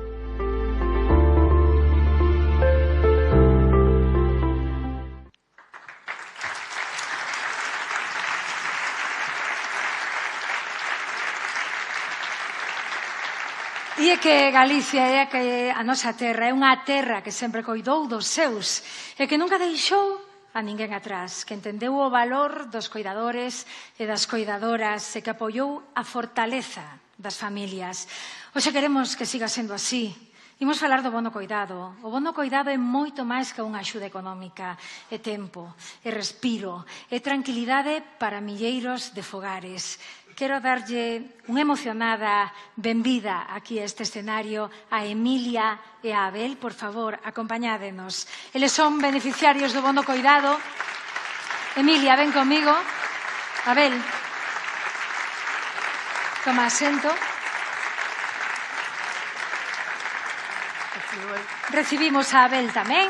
E é que Galicia é que a nosa terra é unha terra que sempre coidou dos seus e que nunca deixou a ninguén atrás, que entendeu o valor dos coidadores e das coidadoras e que apoiou a fortaleza das familias. Hoxe queremos que siga sendo así. Imos falar do bono coidado. O bono coidado é moito máis que unha axuda económica. É tempo, é respiro, é tranquilidade para milleiros de fogares. Quero darlle unha emocionada benvida aquí a este escenario a Emilia e a Abel. Por favor, acompañádenos. Eles son beneficiarios do bono coidado. Emilia, ven comigo. Abel, toma asento. Recibimos a Abel tamén,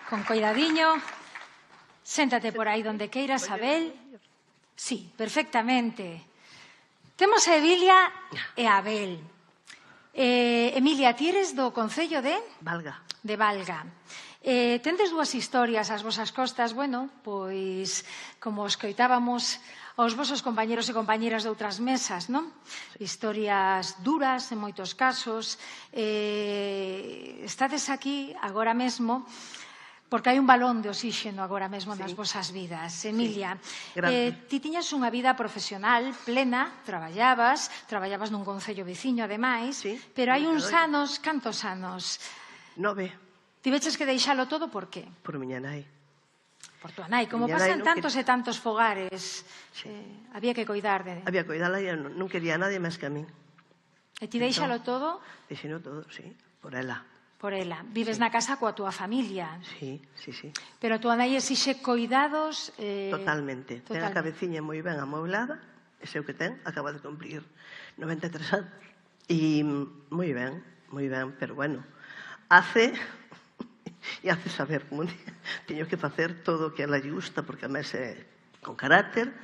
con coidadiño. Séntate por aí donde queiras, Abel. Sí, perfectamente. Temos a Emilia e a Abel. Emilia, ti eres do Concello de? Valga. De Valga. Tendes dúas historias ás vosas costas, bueno, pois, como escoitábamos aos vosos compañeros e compañeras de outras mesas, non? Historias duras, en moitos casos. Estades aquí agora mesmo porque hai un balón de oxígeno agora mesmo nas vosas vidas. Emilia, ti tiñas unha vida profesional plena, traballabas nun concello veciño ademais, pero hai uns anos, cantos anos? 9. Tiveches que deixalo todo por que? Por miña nai. Por tua nai, como pasan tantos e tantos fogares, había que coidar de... Había que coidala e non quería nadie máis que a min. E ti deixalo todo? Deixalo todo, sí, por ela. Por ela. Vives na casa coa túa familia. Sí, sí, sí. Pero a túa nai exixe coidados... Totalmente. Ten a cabeciña moi ben amoblada, ese é o que ten, acaba de cumplir 93 anos. E moi ben, pero bueno, hace saber como teño que facer todo o que a ela lle gusta, porque a máis é con carácter,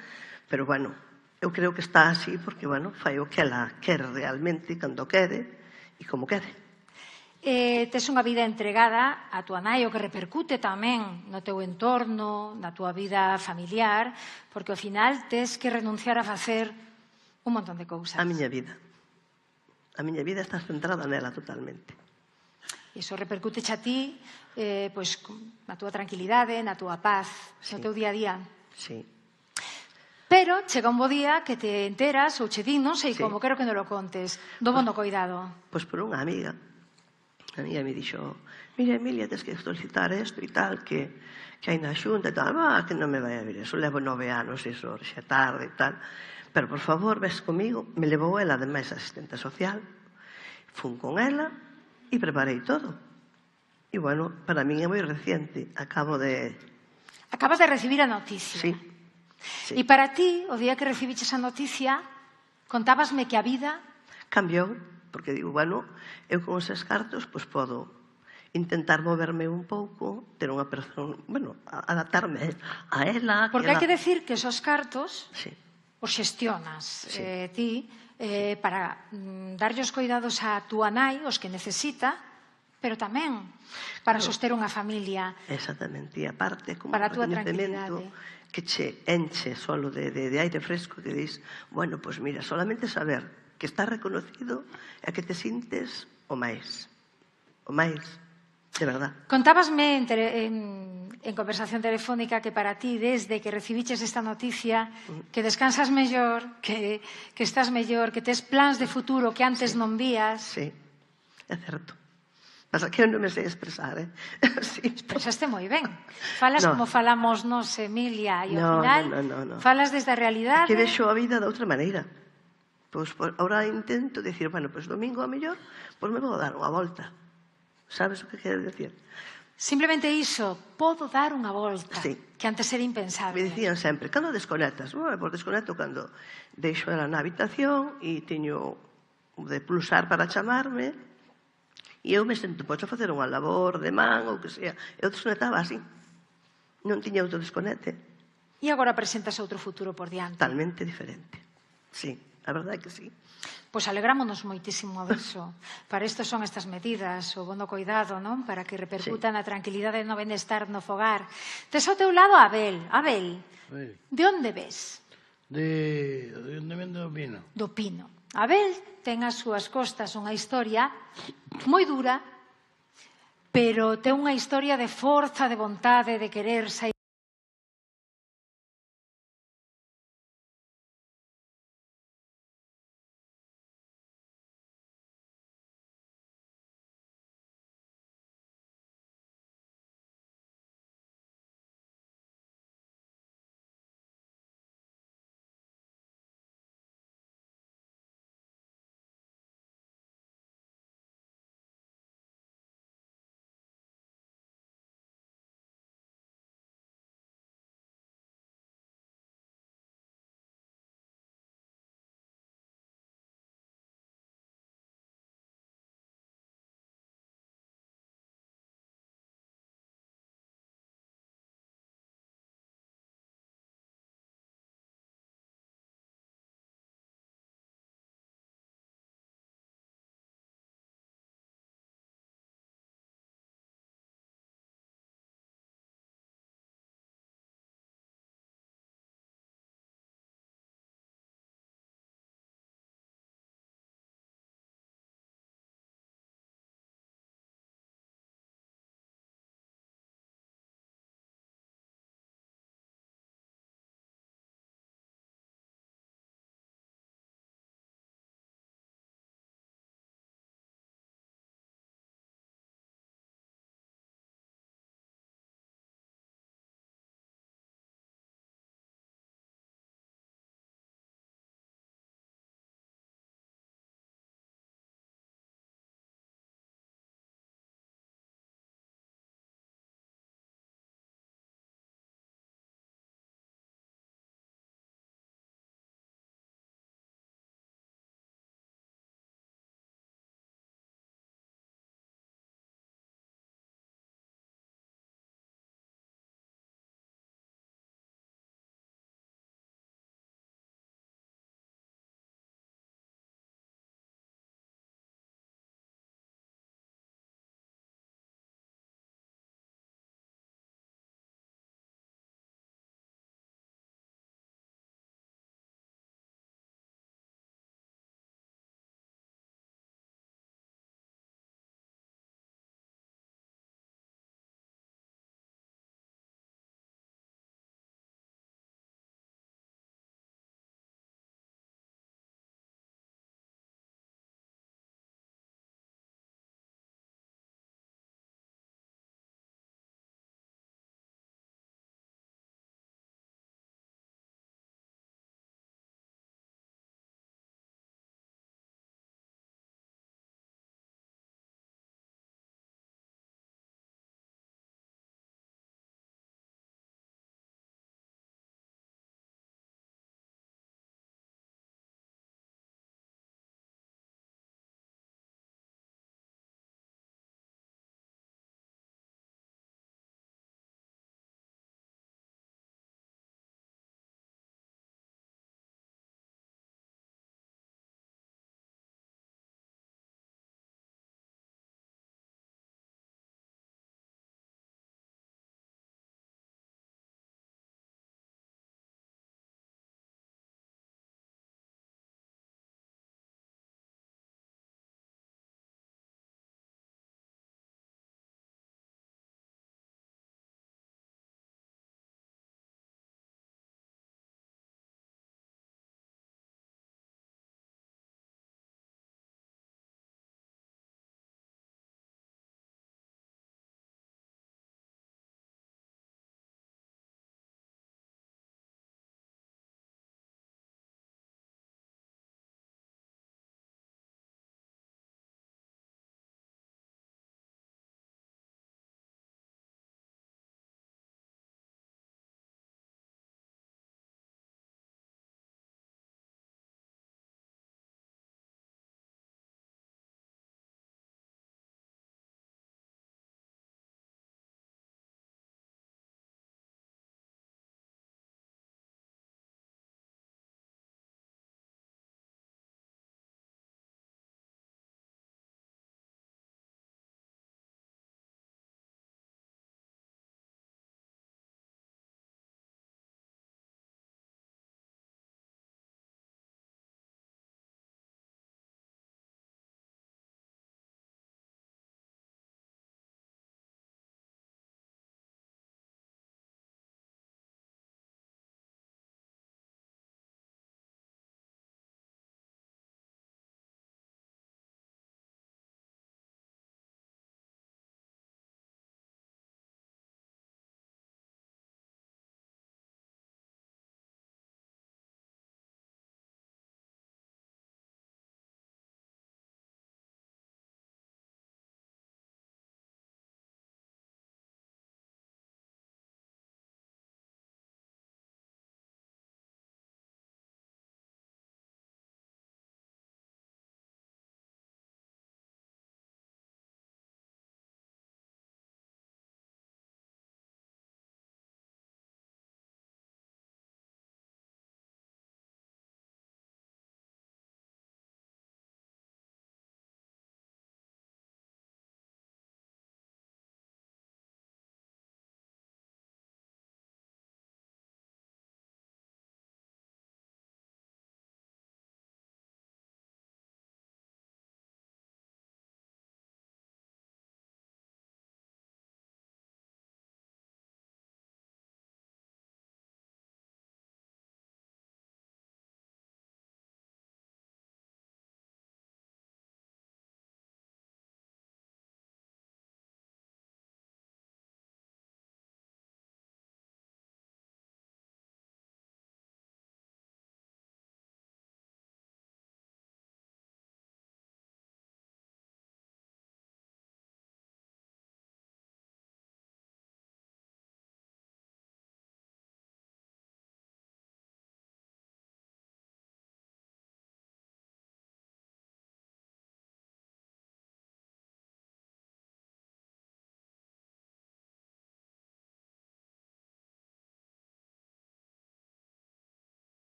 pero bueno, eu creo que está así porque, bueno, fai o que ela quere realmente, cando quere e como quere. Tes unha vida entregada a túa nai, o que repercute tamén no teu entorno, na túa vida familiar, porque ao final tes que renunciar a facer un montón de cousas. A miña vida está centrada nela totalmente. Iso repercute a ti, pois, na túa tranquilidade, na túa paz, no teu día a día. Sí. Pero chega un bo día que te enteras, ou che din, non sei como, quero que non lo contes, do bono coidado. Pois por unha amiga. A amiga me dixo, mira, Emilia, tens que solicitar isto e tal, que hai na xunta e tal. Que non me vai a vir eso, levo 9 anos, iso, xa tarde e tal. Pero, por favor, ves comigo. Me levou ela, ademais, asistente social. Fun con ela e preparei todo. E, bueno, para min é moi reciente. Acabas de recibir a noticia. Sí. E para ti, o día que recibiches a noticia, contábasme que a vida... Cambiou, porque digo, bueno, eu con eses cartos, pois podo intentar moverme un pouco, ter unha persona, bueno, adaptarme a ela. Porque hai que decir que esos cartos os xestionas ti para darlle os coidados a túa nai, os que necesita, pero tamén para soster unha familia. Exactamente, e aparte como para a un túa coñecemento tranquilidade. que che enche solo de aire fresco, que dis, bueno, pois mira, solamente saber que está reconocido e que te sintes o máis, de verdad. Contábasme en conversación telefónica que para ti, desde que recibiches esta noticia, que descansas mellor, que estás mellor, que tes plans de futuro que antes non vías. Sí, é certo. Pasa que eu non me sei expresar, sí. Expresaste moi ben. Falas como falamos nos, Emilia, e ao final no. falas desde a realidade. Que vexo a vida de outra maneira. Pois ahora intento dicir, bueno, pois domingo a mellor, pois me vou dar unha volta. Sabes o que quero dicir? Simplemente iso, podo dar unha volta, que antes era impensable. Me dicían sempre, cando desconectas? Pois desconecto cando deixo ela na habitación e teño de pulsar para chamarme e eu me sento a facer unha labor de man ou que sea. Eu desconectaba así. Non tiña outro desconecte. E agora presentas outro futuro por diante. Totalmente diferente. Sí, a verdade é que sí. Pois alegrámonos moitísimo disso. Para isto son estas medidas, o bono coidado, non? Para que repercuta na tranquilidade e no benestar no fogar. Tes ao teu lado a Abel. Abel, de onde ves? De onde ven do Pino. Do Pino. Abel ten as súas costas unha historia moi dura, pero ten unha historia de forza, de vontade, de querer sair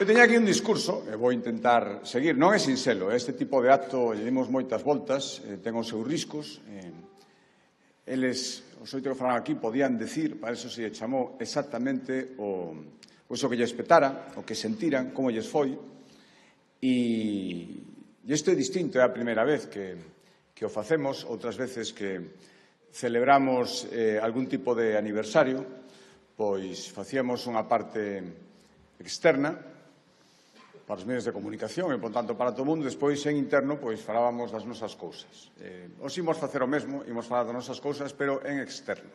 Eu teño aquí un discurso que vou intentar seguir. Non é sinxelo, este tipo de acto lle dimos moitas voltas, ten os seus riscos. Eles, os oito que falan aquí, podían decir, para eso se lle chamou exactamente o que lles petara, o que sentiran, como lles foi. E isto é distinto, é a primeira vez que o facemos, outras veces que celebramos algún tipo de aniversario, pois facíamos unha parte externa, para os medios de comunicación e, por tanto, para todo o mundo. Despois, en interno, pois, falábamos das nosas cousas. Os imos facer o mesmo, imos falar das nosas cousas, pero en externo.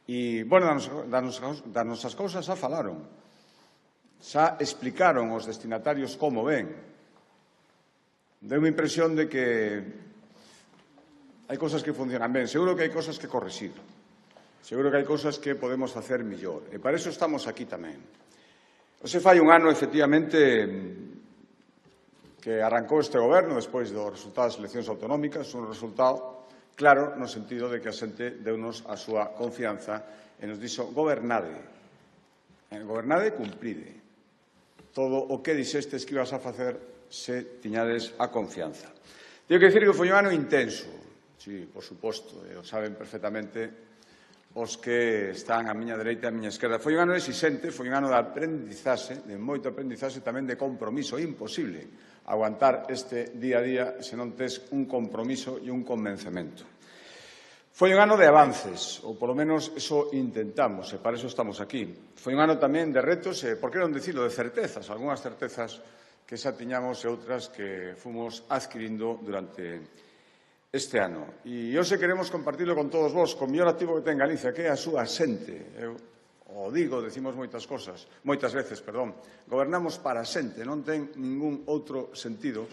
E, bueno, das nosas cousas xa falaron. Xa explicaron os destinatarios como ven. Deu unha impresión de que hai cousas que funcionan ben. Seguro que hai cousas que corrixir. Seguro que hai cousas que podemos facer mellor. E para iso estamos aquí tamén. Hoxe fai un ano, efectivamente, que arrancou este goberno despois do resultado das eleccións autonómicas, un resultado claro no sentido de que a xente deunos a súa confianza e nos dixo gobernade. Gobernade e cumpride. Todo o que dixestes que ibas a facer se tiñades a confianza. Teño que dicir que foi un ano intenso. Sí, por suposto, o saben perfectamente os que están á miña dereita e á miña esquerda. Foi un ano exixente, foi un ano de aprendizaxe, de moito aprendizaxe, tamén de compromiso. É imposible aguantar este día a día se non tes un compromiso e un convencemento. Foi un ano de avances, ou polo menos eso intentamos, e para eso estamos aquí. Foi un ano tamén de retos, e por que non dicilo, de certezas, algunhas certezas que xa tiñamos e outras que fomos adquirindo durante este ano. E hoxe queremos compartirlo con todos vós, co mellor activo que ten Galicia, que é a súa xente. Eu o digo, decimos moitas veces, gobernamos para a xente, non ten ningún outro sentido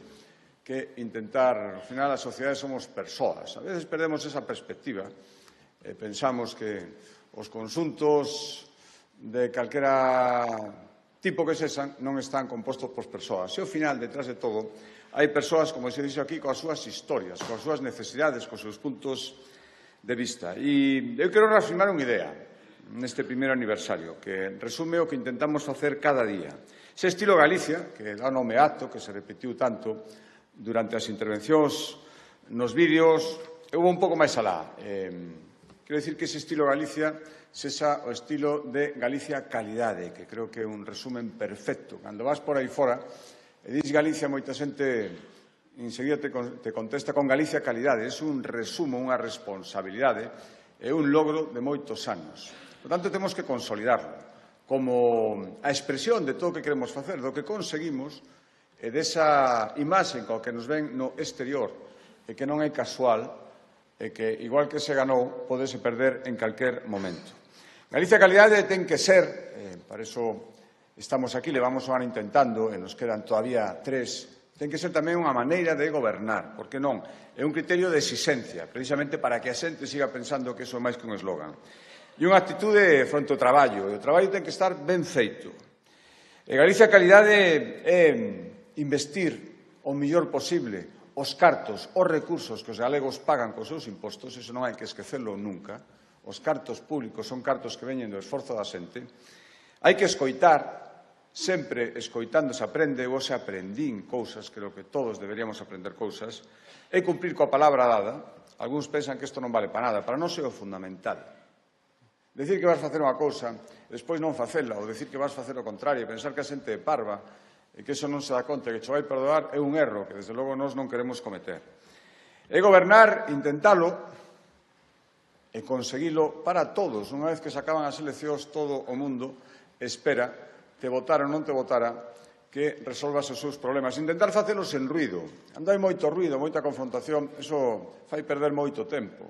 que intentar, ao final, as sociedades somos persoas. A veces perdemos esa perspectiva, pensamos que os conxuntos de calquera tipo que sexan non están compostos por persoas. E ao final, detrás de todo, hai persoas, como se dixo aquí, coas súas historias, coas súas necesidades, cos seus puntos de vista. E eu quero reafirmar unha idea neste primeiro aniversario, que resume o que intentamos facer cada día. Ese estilo Galicia, que dá nome acto, que se repetiu tanto durante as intervencións, nos vídeos, eu vou un pouco máis alá. Quero dicir que ese estilo Galicia sexa o estilo de Galicia calidade, que creo que é un resumen perfecto. Cando vas por aí fora, e dis Galicia, moita xente enseguida te contesta con Galicia calidade. É un resumo, unha responsabilidade e un logro de moitos anos. Por tanto, temos que consolidarlo como a expresión de todo o que queremos facer, do que conseguimos e desa imaxe coa que nos ven no exterior e que non é casual e que, igual que se ganou, podese perder en calquer momento. Galicia calidade ten que ser, para iso estamos aquí, levamos un ano intentando, e nos quedan todavía 3, ten que ser tamén unha maneira de gobernar, porque non? É un criterio de exixencia, precisamente para que a xente siga pensando que iso é máis que un eslogan. E unha actitude fronte ao traballo, e o traballo ten que estar ben feito. E Galicia calidade é investir o mellor posible os cartos, os recursos que os galegos pagan cos seus impostos, iso non hai que esquecerlo nunca. Os cartos públicos son cartos que veñen do esforzo da xente. Hai que escoitar, sempre escoitando se aprende, ou se aprendín cousas, creo que todos deberíamos aprender cousas, e cumprir coa palabra dada. Algúns pensan que isto non vale para nada, para nós é o fundamental. Decir que vas facer unha cousa, despois non facela, ou decir que vas facer o contrario, pensar que a xente é parva, e que iso non se dá conta, que che vai perdoar, é un erro que, desde logo, nós non queremos cometer. É gobernar, intentalo, e conseguilo para todos. Unha vez que se acaban as eleccións, todo o mundo espera, te votara ou non te votara, que resolvas os seus problemas. Intentar facelos en ruido. Cando hai moito ruido, moita confrontación, iso fai perder moito tempo.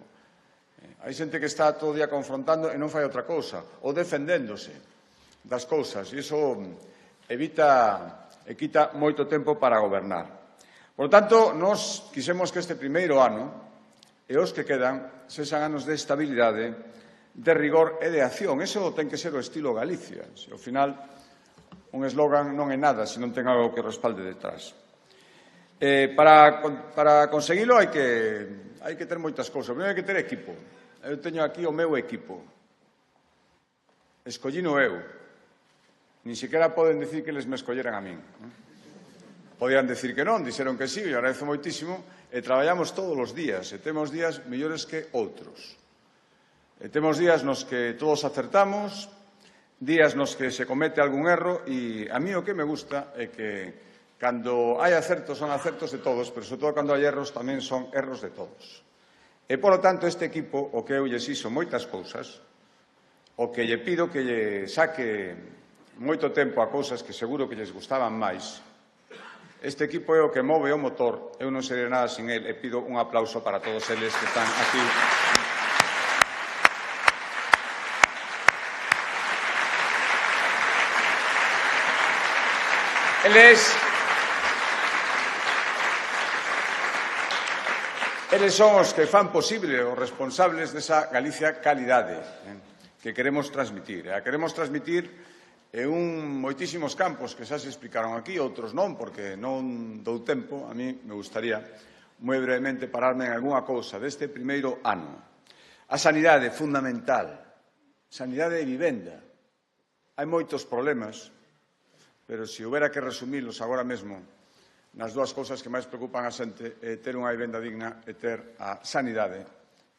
Hai xente que está todo o día confrontando e non fai outra cousa, ou defendéndose das cousas, e iso evita e quita moito tempo para gobernar. Por tanto, nós quixemos que este primeiro ano e os que quedan sexan anos de estabilidade, de rigor e de acción. Eso ten que ser o estilo Galicia. Se ao final un eslogan non é nada se non ten algo que respalde detrás. Para conseguilo hai que ter moitas cousas. Primeiro hai que ter equipo. Eu teño aquí o meu equipo. Escollino eu. Nin siquiera poden dicir que les me escolleran a min. Podían decir que non, dixeron que sí, e agradezo moitísimo, e traballamos todos os días, e temos días mellores que outros. E temos días nos que todos acertamos, días nos que se comete algún erro, e a mí o que me gusta é que cando hai acertos son acertos de todos, pero sobre todo cando hai erros tamén son erros de todos. E, polo tanto, este equipo, o que eu lle xixo moitas cousas, o que lle pido que lle saque moito tempo a cousas que seguro que lles gustaban máis. Este equipo é o que move o motor, eu non serei nada sin el, e pido un aplauso para todos eles que están aquí. Eles son os que fan posible, os responsables desa Galicia calidade que queremos transmitir. A queremos transmitir en moitísimos campos que xa se explicaron aquí, outros non, porque non dou tempo. A mí me gustaría moi brevemente pararme en algunha cousa deste primeiro ano. A sanidade fundamental, sanidade e vivenda. Hai moitos problemas, pero se houbera que resumilos agora mesmo nas dúas cousas que máis preocupan a xente é ter unha vivenda digna e ter a sanidade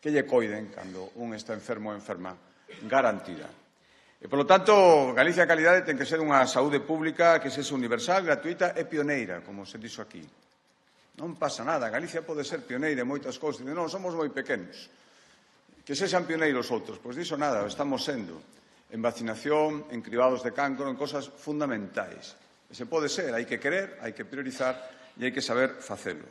que lle coiden cando un está enfermo ou enferma garantida. E, polo tanto, Galicia Calidade ten que ser unha saúde pública que sexa universal, gratuita e pioneira, como se dixo aquí. Non pasa nada, Galicia pode ser pioneira en moitas cousas. Non, somos moi pequenos. Que sexan pioneiros outros, pois diso nada, estamos sendo en vacinación, en cribados de cancro, en cosas fundamentais. E se pode ser, hai que querer, hai que priorizar e hai que saber facelo.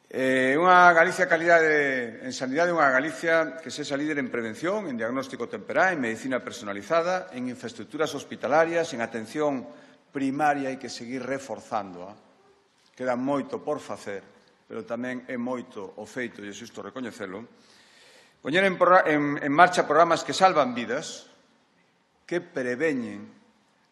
Unha Galicia calidade en sanidade, unha Galicia que sexa líder en prevención, en diagnóstico temperá, en medicina personalizada, en infraestructuras hospitalarias, en atención primaria, hai que seguir reforzándoa. Queda moito por facer, pero tamén é moito o feito, e é xusto recoñecelo. Poñer en marcha programas que salvan vidas, que preveñen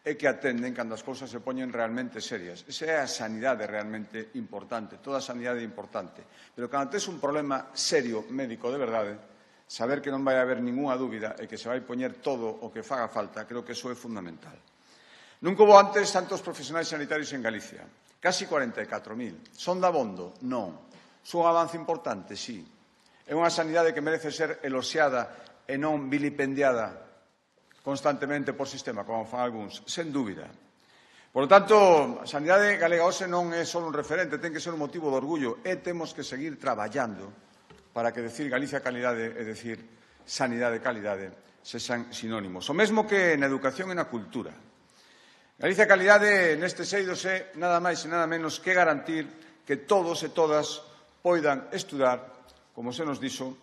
e que atenden cando as cousas se poñen realmente serias. Esa é a sanidade realmente importante, toda a sanidade é importante. Pero cando tes un problema serio médico de verdade, saber que non vai haber ningunha dúbida e que se vai poñer todo o que faga falta, creo que iso é fundamental. Nunca houbo antes tantos profesionais sanitarios en Galicia, casi 44.000. Son dabondo? Non. Son un avance importante? Sí. É unha sanidade que merece ser eloxiada e non vilipendiada constantemente por sistema, como fan algúns, sen dúbida. Por lo tanto, a sanidade galega hoxe non é só un referente, ten que ser un motivo de orgullo e temos que seguir traballando para que decir Galicia calidade e decir sanidade calidade sexan sinónimos. O mesmo que na educación e na cultura. Galicia calidade nestes eidos é nada máis e nada menos que garantir que todos e todas poidan estudar, como se nos dixo,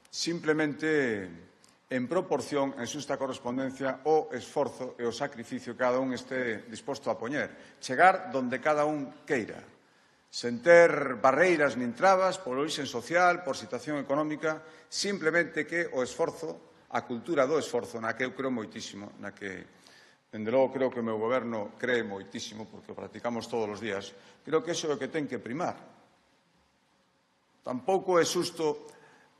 simplemente en proporción, en xusta correspondencia, o esforzo e o sacrificio que cada un este disposto a poñer. Chegar donde cada un queira, sen ter barreiras nin trabas por origen social, por situación económica, simplemente que o esforzo, a cultura do esforzo, na que eu creo moitísimo, na que, dende logo, creo que o meu goberno cree moitísimo, porque o practicamos todos os días, creo que iso é o que ten que primar. Tampouco é xusto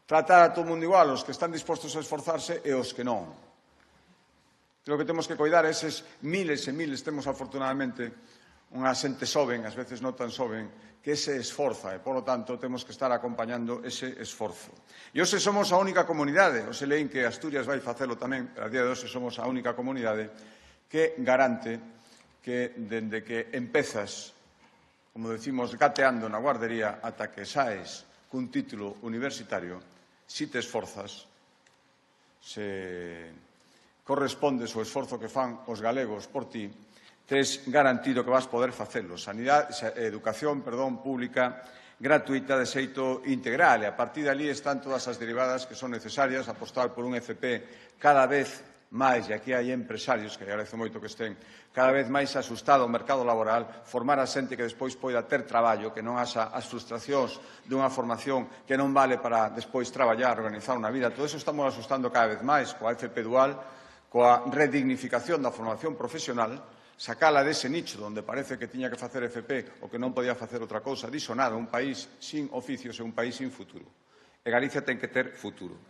tratar a todo mundo igual, os que están dispostos a esforzarse e os que non. Creo que temos que coidar eses miles e miles, temos afortunadamente unha xente xoven, ás veces non tan xoven, que se esforza e, polo tanto, temos que estar acompañando ese esforzo. E hoxe somos a única comunidade, hoxe leín que Asturias vai facelo tamén, pero a día de hoxe somos a única comunidade que garante que, dende que empezas, como decimos, gateando na guardería, ata que saes cun título universitario, si te esforzas, se correspondes o esforzo que fan os galegos por ti, tes garantido que vas poder facelo. Educación pública gratuita de xeito integral, e a partir de ali están todas as derivadas que son necesarias, apostar por un FP cada vez máis, e aquí hai empresarios, que agradezo moito que estén, cada vez máis asustado ao mercado laboral, formar a xente que despois poida ter traballo, que non haxa as frustracións dunha formación que non vale para despois traballar, organizar unha vida. Todo iso estamos asustando cada vez máis coa FP dual, coa redignificación da formación profesional, sacala dese nicho onde parece que tiña que facer FP ou que non podía facer outra cousa. Diso nada, un país sin oficios é un país sin futuro. E Galicia ten que ter futuro.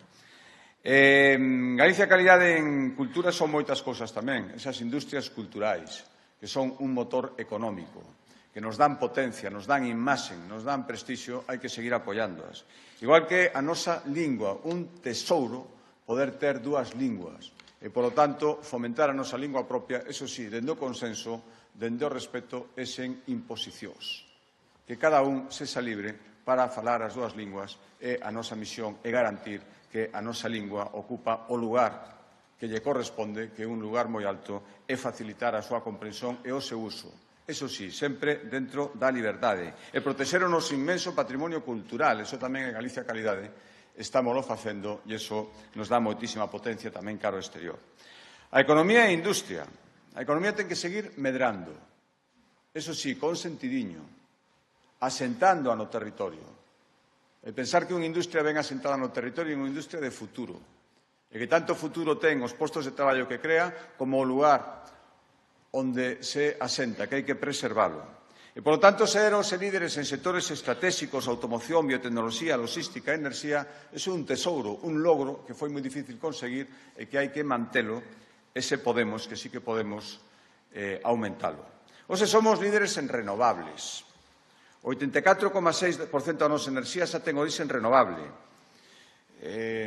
Galicia Calidade en cultura son moitas cousas tamén, esas industrias culturais, que son un motor económico, que nos dan potencia, nos dan imaxen, nos dan prestixio, hai que seguir apoiándoas. Igual que a nosa lingua, un tesouro poder ter dúas linguas, e, polo tanto, fomentar a nosa lingua propia, eso sí, dende o consenso, dende o respeto e sen imposicións. Que cada un sexa libre para falar as dúas linguas e a nosa misión é garantir que a nosa lingua ocupa o lugar que lle corresponde, que é un lugar moi alto, e facilitar a súa comprensión e o seu uso. Eso sí, sempre dentro da liberdade. E protexer o noso inmenso patrimonio cultural, eso tamén en Galicia Calidade, estámoslo facendo e iso nos dá moitísima potencia tamén cara ao exterior. A economía e a industria. A economía ten que seguir medrando. Eso sí, con sentidiño, asentando no territorio. E pensar que unha industria ben asentada no territorio é unha industria de futuro. E que tanto futuro ten os postos de traballo que crea como o lugar onde se asenta, que hai que preservalo. E, polo tanto, ser os líderes en sectores estratégicos, automoción, biotecnoloxía, logística, enerxía, é un tesouro, un logro que foi moi difícil conseguir e que hai que mantelo, ese podemos, que sí que podemos aumentalo. Hoxe somos líderes en renovables. O 84,6% da nosa enerxía xa ten orixen renovable.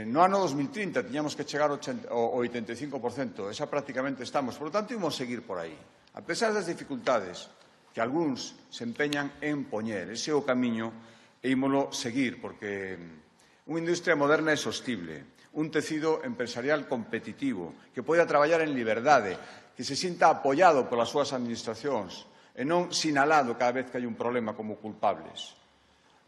No ano 2030 tiñamos que chegar ao 85%, e xa prácticamente estamos. Por lo tanto, imos seguir por aí. A pesar das dificultades que algúns se empeñan en poñer, ese é o camiño e ímolo seguir, porque unha industria moderna e sostible, un tecido empresarial competitivo, que poida traballar en liberdade, que se sinta apoiado polas súas administracións, e non sinalado cada vez que hai un problema como culpables.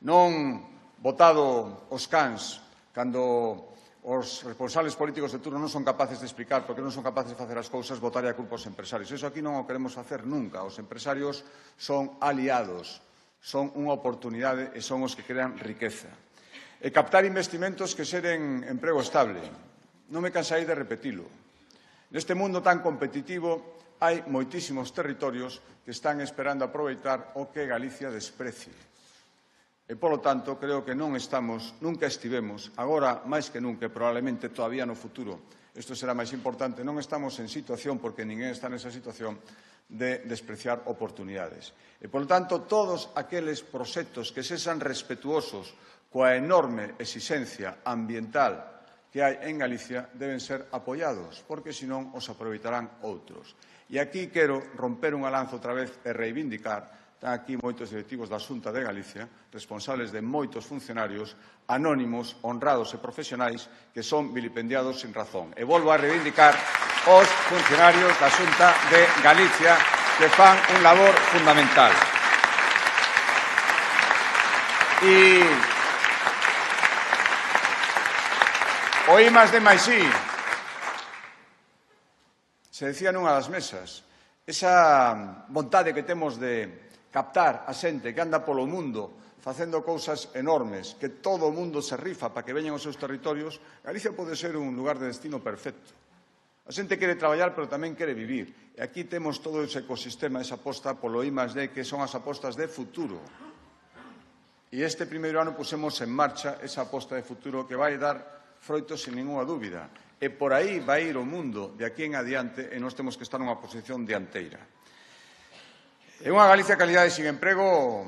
Non botado os cans cando os responsables políticos de turno non son capaces de explicar porque non son capaces de facer as cousas, botar a culpa aos empresarios. Iso aquí non o queremos facer nunca. Os empresarios son aliados, son unha oportunidade e son os que crean riqueza. E captar investimentos que xeren emprego estable. Non me cansarei de repetilo. Neste mundo tan competitivo, hai moitísimos territorios que están esperando aproveitar o que Galicia desprecie. E, polo tanto, creo que non estamos, nunca estivemos, agora máis que nunca, probablemente todavía no futuro, isto será máis importante, non estamos en situación, porque ninguén está nesa situación, de despreciar oportunidades. E, polo tanto, todos aqueles proxectos que sexan respetuosos coa enorme exixencia ambiental que hai en Galicia deben ser apoiados, porque senón os aproveitarán outros. E aquí quero romper unha lanza outra vez e reivindicar, están aquí moitos directivos da Xunta de Galicia, responsables de moitos funcionarios anónimos, honrados e profesionais que son vilipendiados sin razón. E volvo a reivindicar os funcionarios da Xunta de Galicia que fan un labor fundamental. E o I+D+I, se decía nunha das mesas, esa vontade que temos de captar a xente que anda polo mundo facendo cousas enormes, que todo o mundo se rifa para que veñan aos seus territorios, Galicia pode ser un lugar de destino perfecto. A xente quere traballar, pero tamén quere vivir. E aquí temos todo ese ecosistema, esa aposta polo I+D, que son as apostas de futuro. E este primeiro ano pusemos en marcha esa aposta de futuro que vai dar froitos sin ninguna dúbida. E por aí vai ir o mundo de aquí en adiante e nós temos que estar nunha posición dianteira. E unha Galicia Calidade sin emprego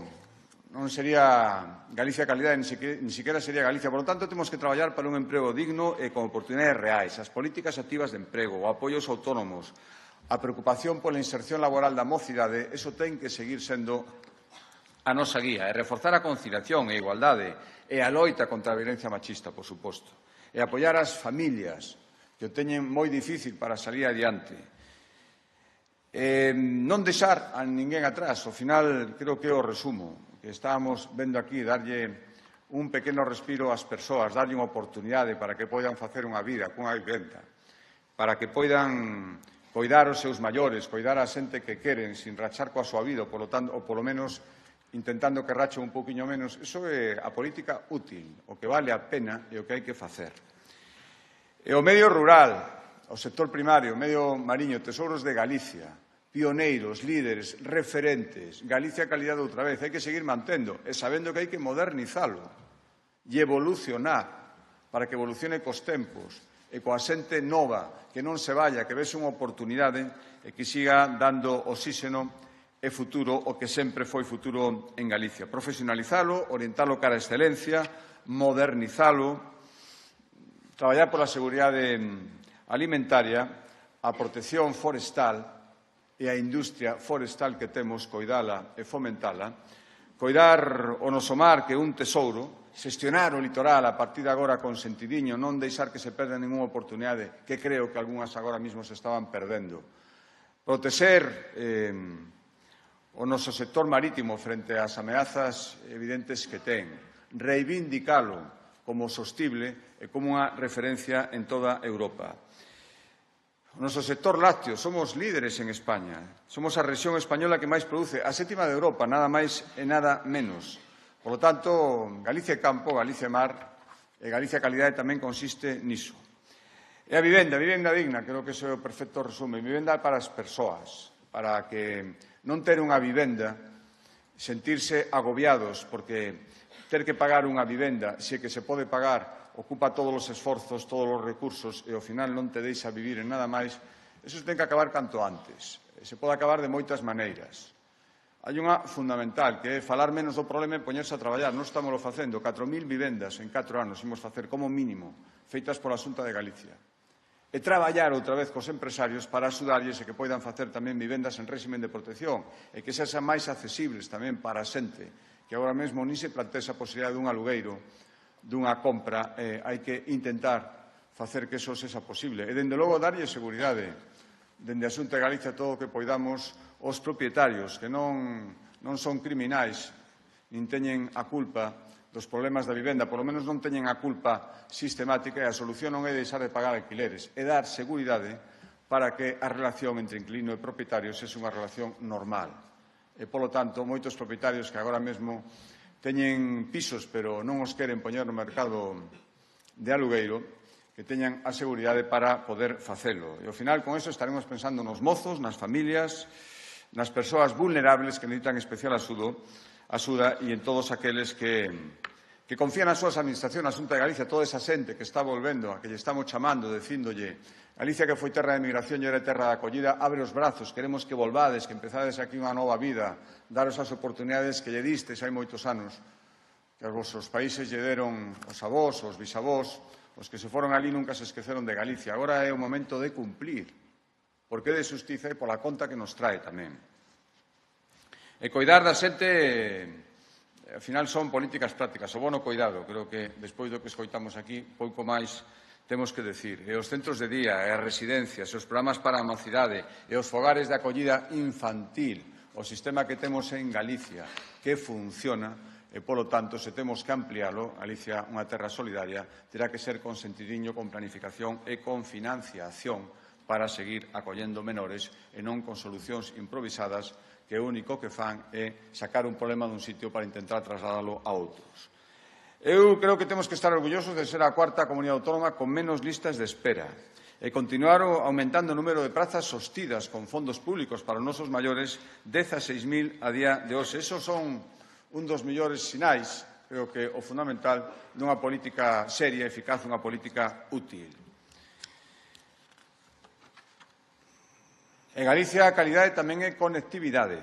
non sería Galicia Calidade, ni siquiera sería Galicia. Por lo tanto, temos que traballar para un emprego digno e con oportunidades reais, as políticas activas de emprego, o apoio aos autónomos, a preocupación pola inserción laboral da mocidade, eso ten que seguir sendo a nosa guía, e reforzar a conciliación e a igualdade e a loita contra a violencia machista, por suposto, e apoiar as familias que o teñen moi difícil para salir adiante. Non deixar a ninguén atrás, ao final creo que o resumo, que estábamos vendo aquí, darlle un pequeno respiro ás persoas, darlle unha oportunidade para que poidan facer unha vida cunha vivenda, para que poidan coidar os seus maiores, coidar a xente que queren sin rachar coa súa vida, ou polo menos intentando que rache un poquinho menos. Iso é a política útil, o que vale a pena e o que hai que facer. E o medio rural, o sector primario, o medio mariño, tesouros de Galicia, pioneiros, líderes, referentes, Galicia Calidade outra vez, hai que seguir mantendo e sabendo que hai que modernizalo e evolucionar para que evolucione cos tempos e coa xente nova, que non se vaya, que vese unha oportunidade e que siga dando oxíxeno e futuro o que sempre foi futuro en Galicia. Profesionalizalo, orientalo cara a excelencia, modernizalo, traballar pola seguridade alimentaria, a protección forestal e a industria forestal que temos, coidala e fomentala, coidar o noso mar, que é un tesouro, xestionar o litoral a partir de agora con sentidiño, non deixar que se perda ninguna oportunidade, que creo que algunhas agora mesmo se estaban perdendo. Protexer o noso sector marítimo frente ás ameazas evidentes que ten. Reivindicalo como sostible e como unha referencia en toda Europa. O noso sector lácteo, somos líderes en España. Somos a rexión española que máis produce, a 7ª de Europa, nada máis e nada menos. Por lo tanto, Galicia é campo, Galicia é mar, e Galicia calidade tamén consiste niso. E a vivenda digna, creo que ese é o perfecto resumen. Vivenda para as persoas, para que non ter unha vivenda, sentirse agobiados, porque ter que pagar unha vivenda, se que se pode pagar, ocupa todos os esforzos, todos os recursos, e ao final non te deixa vivir en nada máis, eso ten que acabar canto antes. Se pode acabar de moitas maneiras. Hai unha fundamental, que é falar menos do problema e poñerse a traballar. Non estamos facendo 4.000 vivendas en 4 anos, imos facer como mínimo, feitas pola Xunta de Galicia. E traballar outra vez cos empresarios para axudarlles e que poidan facer tamén vivendas en réximen de protección e que sexan máis accesibles tamén para a xente, que agora mesmo nin se plantea esa posibilidade dun alugueiro, dunha compra, hai que intentar facer que eso sexa posible. E, dende logo, darlle seguridade, dende a Xunta de Galicia, todo o que poidamos os propietarios, que non son criminais, nin teñen a culpa dos problemas da vivenda, polo menos non teñen a culpa sistemática, e a solución non é deixar de pagar alquileres, é dar seguridade para que a relación entre inquilino e propietario sexa unha relación normal. E, polo tanto, moitos propietarios que agora mesmo teñen pisos, pero non os queren poñer no mercado de alugueiro, que teñan a seguridade para poder facelo. E, ao final, con eso estaremos pensando nos mozos, nas familias, nas persoas vulnerables que necesitan especial axuda e en todos aqueles que confían nas súas administracións, na Xunta de Galicia, toda esa xente que está volvendo, a que lle estamos chamando, dicíndolle Galicia, que foi terra de migración e era terra de acollida, abre os brazos, queremos que volvades, que empezades aquí unha nova vida, daros as oportunidades que lle distes hai moitos anos, que os vosos países lle deron os avós, os bisavós, os que se foron ali nunca se esqueceron de Galicia. Agora é o momento de cumplir, porque é de xustiza e pola conta que nos trae tamén. E coidar da xente, ao final, son políticas prácticas. O bono coidado, creo que, despois do que escoitamos aquí, pouco máis temos que decir. E os centros de día, e as residencias, e os programas para a mocidade, e os fogares de acollida infantil, o sistema que temos en Galicia, que funciona, e, polo tanto, se temos que ampliálo, Galicia, unha terra solidaria, terá que ser con sentidiño, con planificación e con financiación para seguir acollendo menores e non con solucións improvisadas que o único que fan é sacar un problema dun sitio para intentar trasladalo a outros. Eu creo que temos que estar orgullosos de ser a 4ª comunidade autónoma con menos listas de espera e continuar aumentando o número de prazas sostidas con fondos públicos para os nosos maiores, 16.000 a día de hoxe. Esos son un dos mellores sinais, creo que o fundamental, dunha política seria, eficaz, unha política útil. En Galicia, a calidade tamén é conectividade,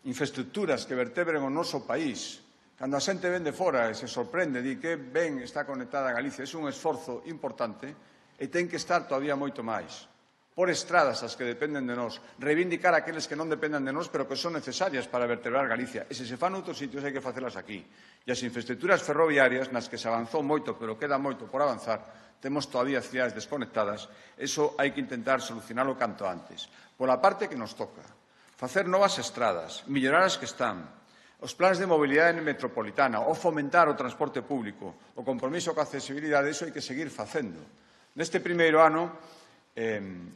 infraestructuras que vertebren o noso país. Cando a xente ven de fora e se sorprende, di que ben está conectada a Galicia, é un esforzo importante e ten que estar todavía moito máis. Por estradas as que dependen de nós, reivindicar aqueles que non dependen de nós, pero que son necesarias para vertebrar Galicia. E se se fan outros sitios, hai que facelas aquí. E as infraestructuras ferroviarias, nas que se avanzou moito, pero queda moito por avanzar, temos todavía cidades desconectadas, eso hai que intentar solucionarlo canto antes. Pola parte que nos toca, facer novas estradas, mellorar as que están, os plans de mobilidade metropolitana, ou fomentar o transporte público, o compromiso coa accesibilidade, eso hai que seguir facendo. Neste primeiro ano,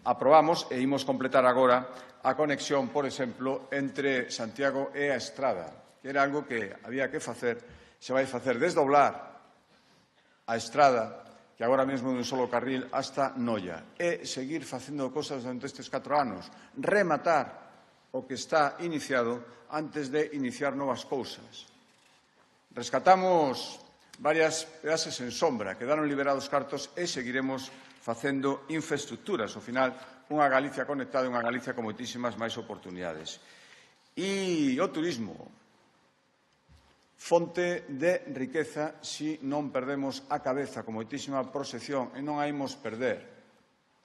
aprobamos e imos completar agora a conexión, por exemplo, entre Santiago e a Estrada, que era algo que había que facer, se vai facer desdoblar a Estrada, que agora mesmo de un solo carril, hasta Noia, e seguir facendo cosas durante estes 4 anos, rematar o que está iniciado antes de iniciar novas cousas. Rescatamos varias peaxes en sombra, quedaron liberados cartos e seguiremos facendo infraestructuras. Ao final, unha Galicia conectada é unha Galicia con moitísimas máis oportunidades. E o turismo, fonte de riqueza se non perdemos a cabeza con moitísima proxección e non a imos perder.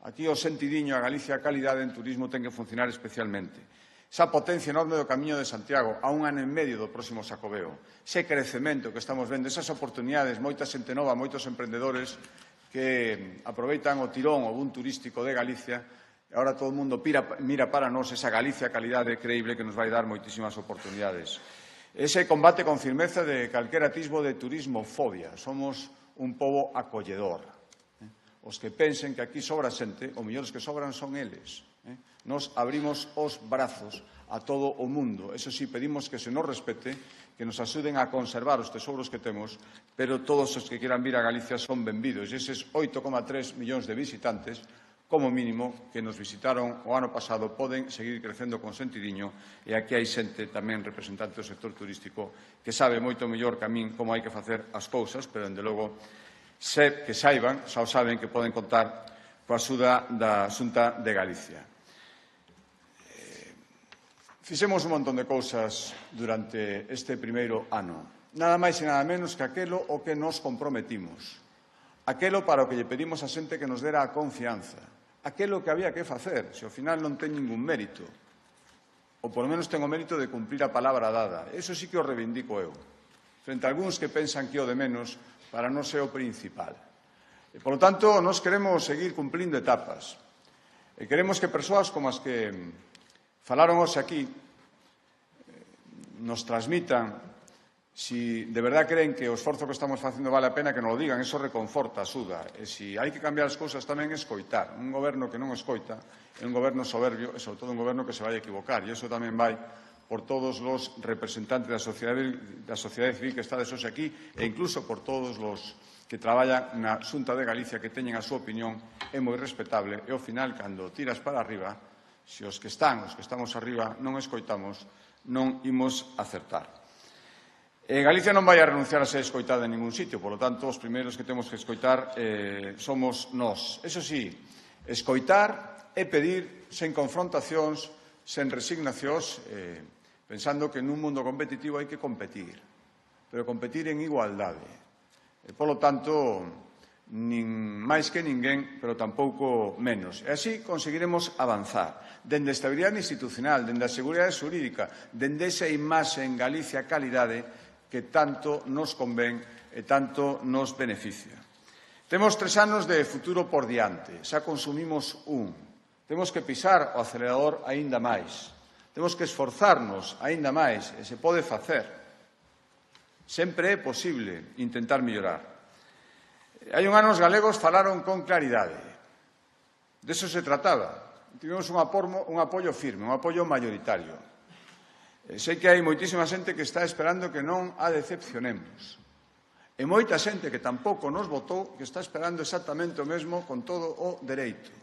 Aquí o sentidiño, a Galicia, a calidade en turismo ten que funcionar especialmente. Esa potencia enorme do Camiño de Santiago a 1 ano e medio do próximo Xacobeo. Ese crecemento que estamos vendo, esas oportunidades, moita xente nova, moitos emprendedores que aproveitan o tirón, o boom turístico de Galicia. E agora todo o mundo mira para nós esa Galicia calidade creíble que nos vai dar moitísimas oportunidades. Ese combate con firmeza de calquer atisbo de turismofobia. Somos un pobo acolledor. Os que pensen que aquí sobra xente, o mellor os que sobran son eles. Nos abrimos os brazos a todo o mundo. Eso sí, pedimos que se nos respete, que nos axuden a conservar os tesouros que temos, pero todos os que quieran vir a Galicia son benvidos. E eses 8,3 millóns de visitantes, como mínimo, que nos visitaron o ano pasado, poden seguir crecendo con sentidiño. E aquí hai xente tamén representante do sector turístico que sabe moito mellor que a min como hai que facer as cousas, pero, dende logo, que saiban, xa o saben, que poden contar coa axuda da Xunta de Galicia. Fixemos un montón de cousas durante este primeiro ano. Nada máis e nada menos que aquelo o que nos comprometimos. Aquelo para o que lle pedimos a xente que nos dera a confianza. Aquelo que había que facer, se ao final non ten ningún mérito. Ou polo menos ten o mérito de cumplir a palabra dada. Eso sí que o reivindico eu. Frente a algúns que pensan que o de menos para non ser o principal. E, polo tanto, nós queremos seguir cumplindo etapas. E queremos que persoas como as que falaron hoxe aquí nos transmitan si de verdad creen que o esforzo que estamos facendo vale a pena, que nos lo digan. Eso reconforta, axuda. E se hai que cambiar as cousas tamén escoitar. Un goberno que non escoita é un goberno soberbio e, sobre todo, un goberno que se vai a equivocar. E iso tamén vai por todos os representantes da sociedade civil que estades hoxe aquí e incluso por todos os que traballan na Xunta de Galicia, que teñen a súa opinión, é moi respetable. E, ao final, cando tiras para arriba, se os que estamos arriba, non escoitamos, non imos acertar. Galicia non vai a renunciar a ser escoitada en ningún sitio, polo tanto, os primeiros que temos que escoitar somos nós. Eso sí, escoitar e pedir sen confrontacións, sen resignacións, pensando que nun mundo competitivo hai que competir, pero competir en igualdade. Polo tanto, nin máis que ninguén, pero tampouco menos. E así conseguiremos avanzar. Dende a estabilidade institucional, dende a seguridade xurídica, dende esa imaxe en Galicia calidade que tanto nos convén e tanto nos beneficia. Temos 3 anos de futuro por diante, xa consumimos un. Temos que pisar o acelerador aínda máis. Temos que esforzarnos aínda máis, e se pode facer. Sempre é posible intentar mellorar. Hai un ano os galegos falaron con claridade. De eso se trataba. Tivemos un apoio firme, un apoio mayoritario. Sei que hai moitísima xente que está esperando que non a decepcionemos. E moita xente que tampouco nos votou que está esperando exactamente o mesmo con todo o dereito.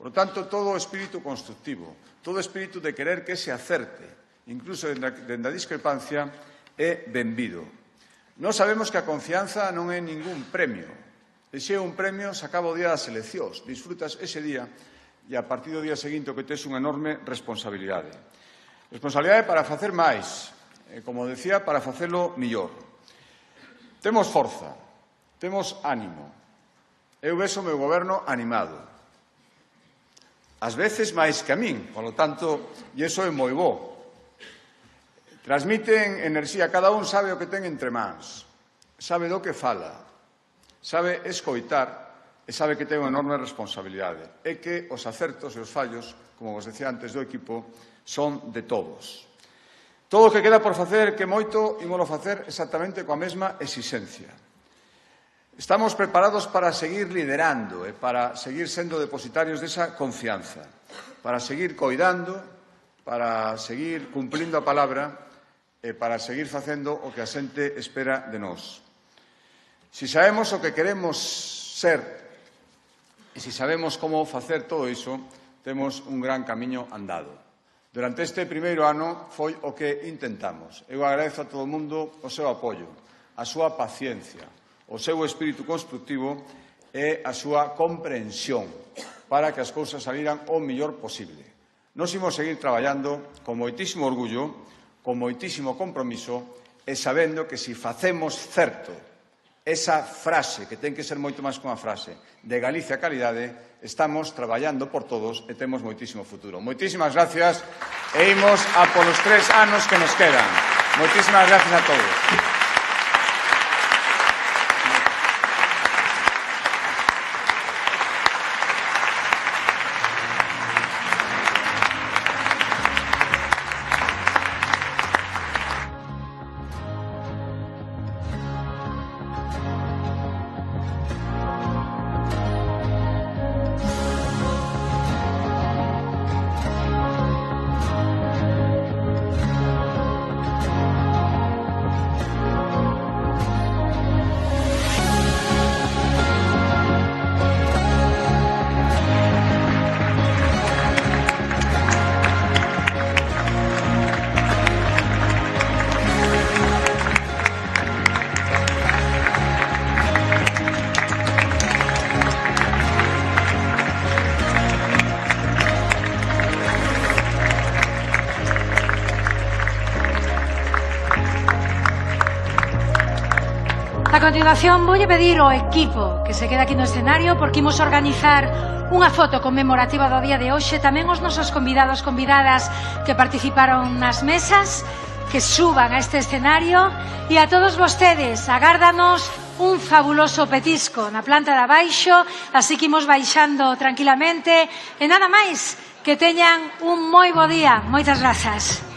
Por lo tanto, todo o espírito constructivo, todo o espírito de querer que se acerte, incluso dende a discrepancia, é benvido. Nós sabemos que a confianza non é ningún premio. E se é un premio, se acaba o día das eleccións. Disfrutas ese día e a partir do día seguinte o que tes unha enorme responsabilidade. Responsabilidade para facer máis, como decía, para facelo millor. Temos forza, temos ánimo. Eu vexo o meu goberno animado. Ás veces máis que a min, polo tanto, e iso é moi bo. Transmiten enerxía, cada un sabe o que ten entre mans, sabe do que fala, sabe escoitar e sabe que ten unha enorme responsabilidade. É que os acertos e os fallos, como vos decía antes do equipo, son de todos. Todo o que queda por facer, que moito, ímolo facer exactamente coa mesma exixencia. Estamos preparados para seguir liderando e para seguir sendo depositarios desa confianza, para seguir coidando, para seguir cumplindo a palabra e para seguir facendo o que a xente espera de nós. Si sabemos o que queremos ser e si sabemos como facer todo iso, temos un gran camiño andado. Durante este primeiro ano foi o que intentamos. Eu agradezo a todo o mundo o seu apoio, a súa paciencia, o seu espírito constructivo e a súa comprensión para que as cousas saliran o mellor posible. Nos imos seguir traballando con moitísimo orgullo, con moitísimo compromiso e sabendo que se facemos certo esa frase, que ten que ser moito máis que unha frase, de Galicia calidade, estamos traballando por todos e temos moitísimo futuro. Moitísimas gracias e imos a polos 3 anos que nos quedan. Moitísimas gracias a todos. A continuación, voulle pedir ao equipo que se queda aquí no escenario porque imos organizar unha foto conmemorativa do día de hoxe. Tamén os nosos convidados, convidadas que participaron nas mesas, que suban a este escenario. E a todos vostedes, agárdanos un fabuloso petisco na planta de abaixo, así que imos baixando tranquilamente. E nada máis, que teñan un moi bo día. Moitas grazas.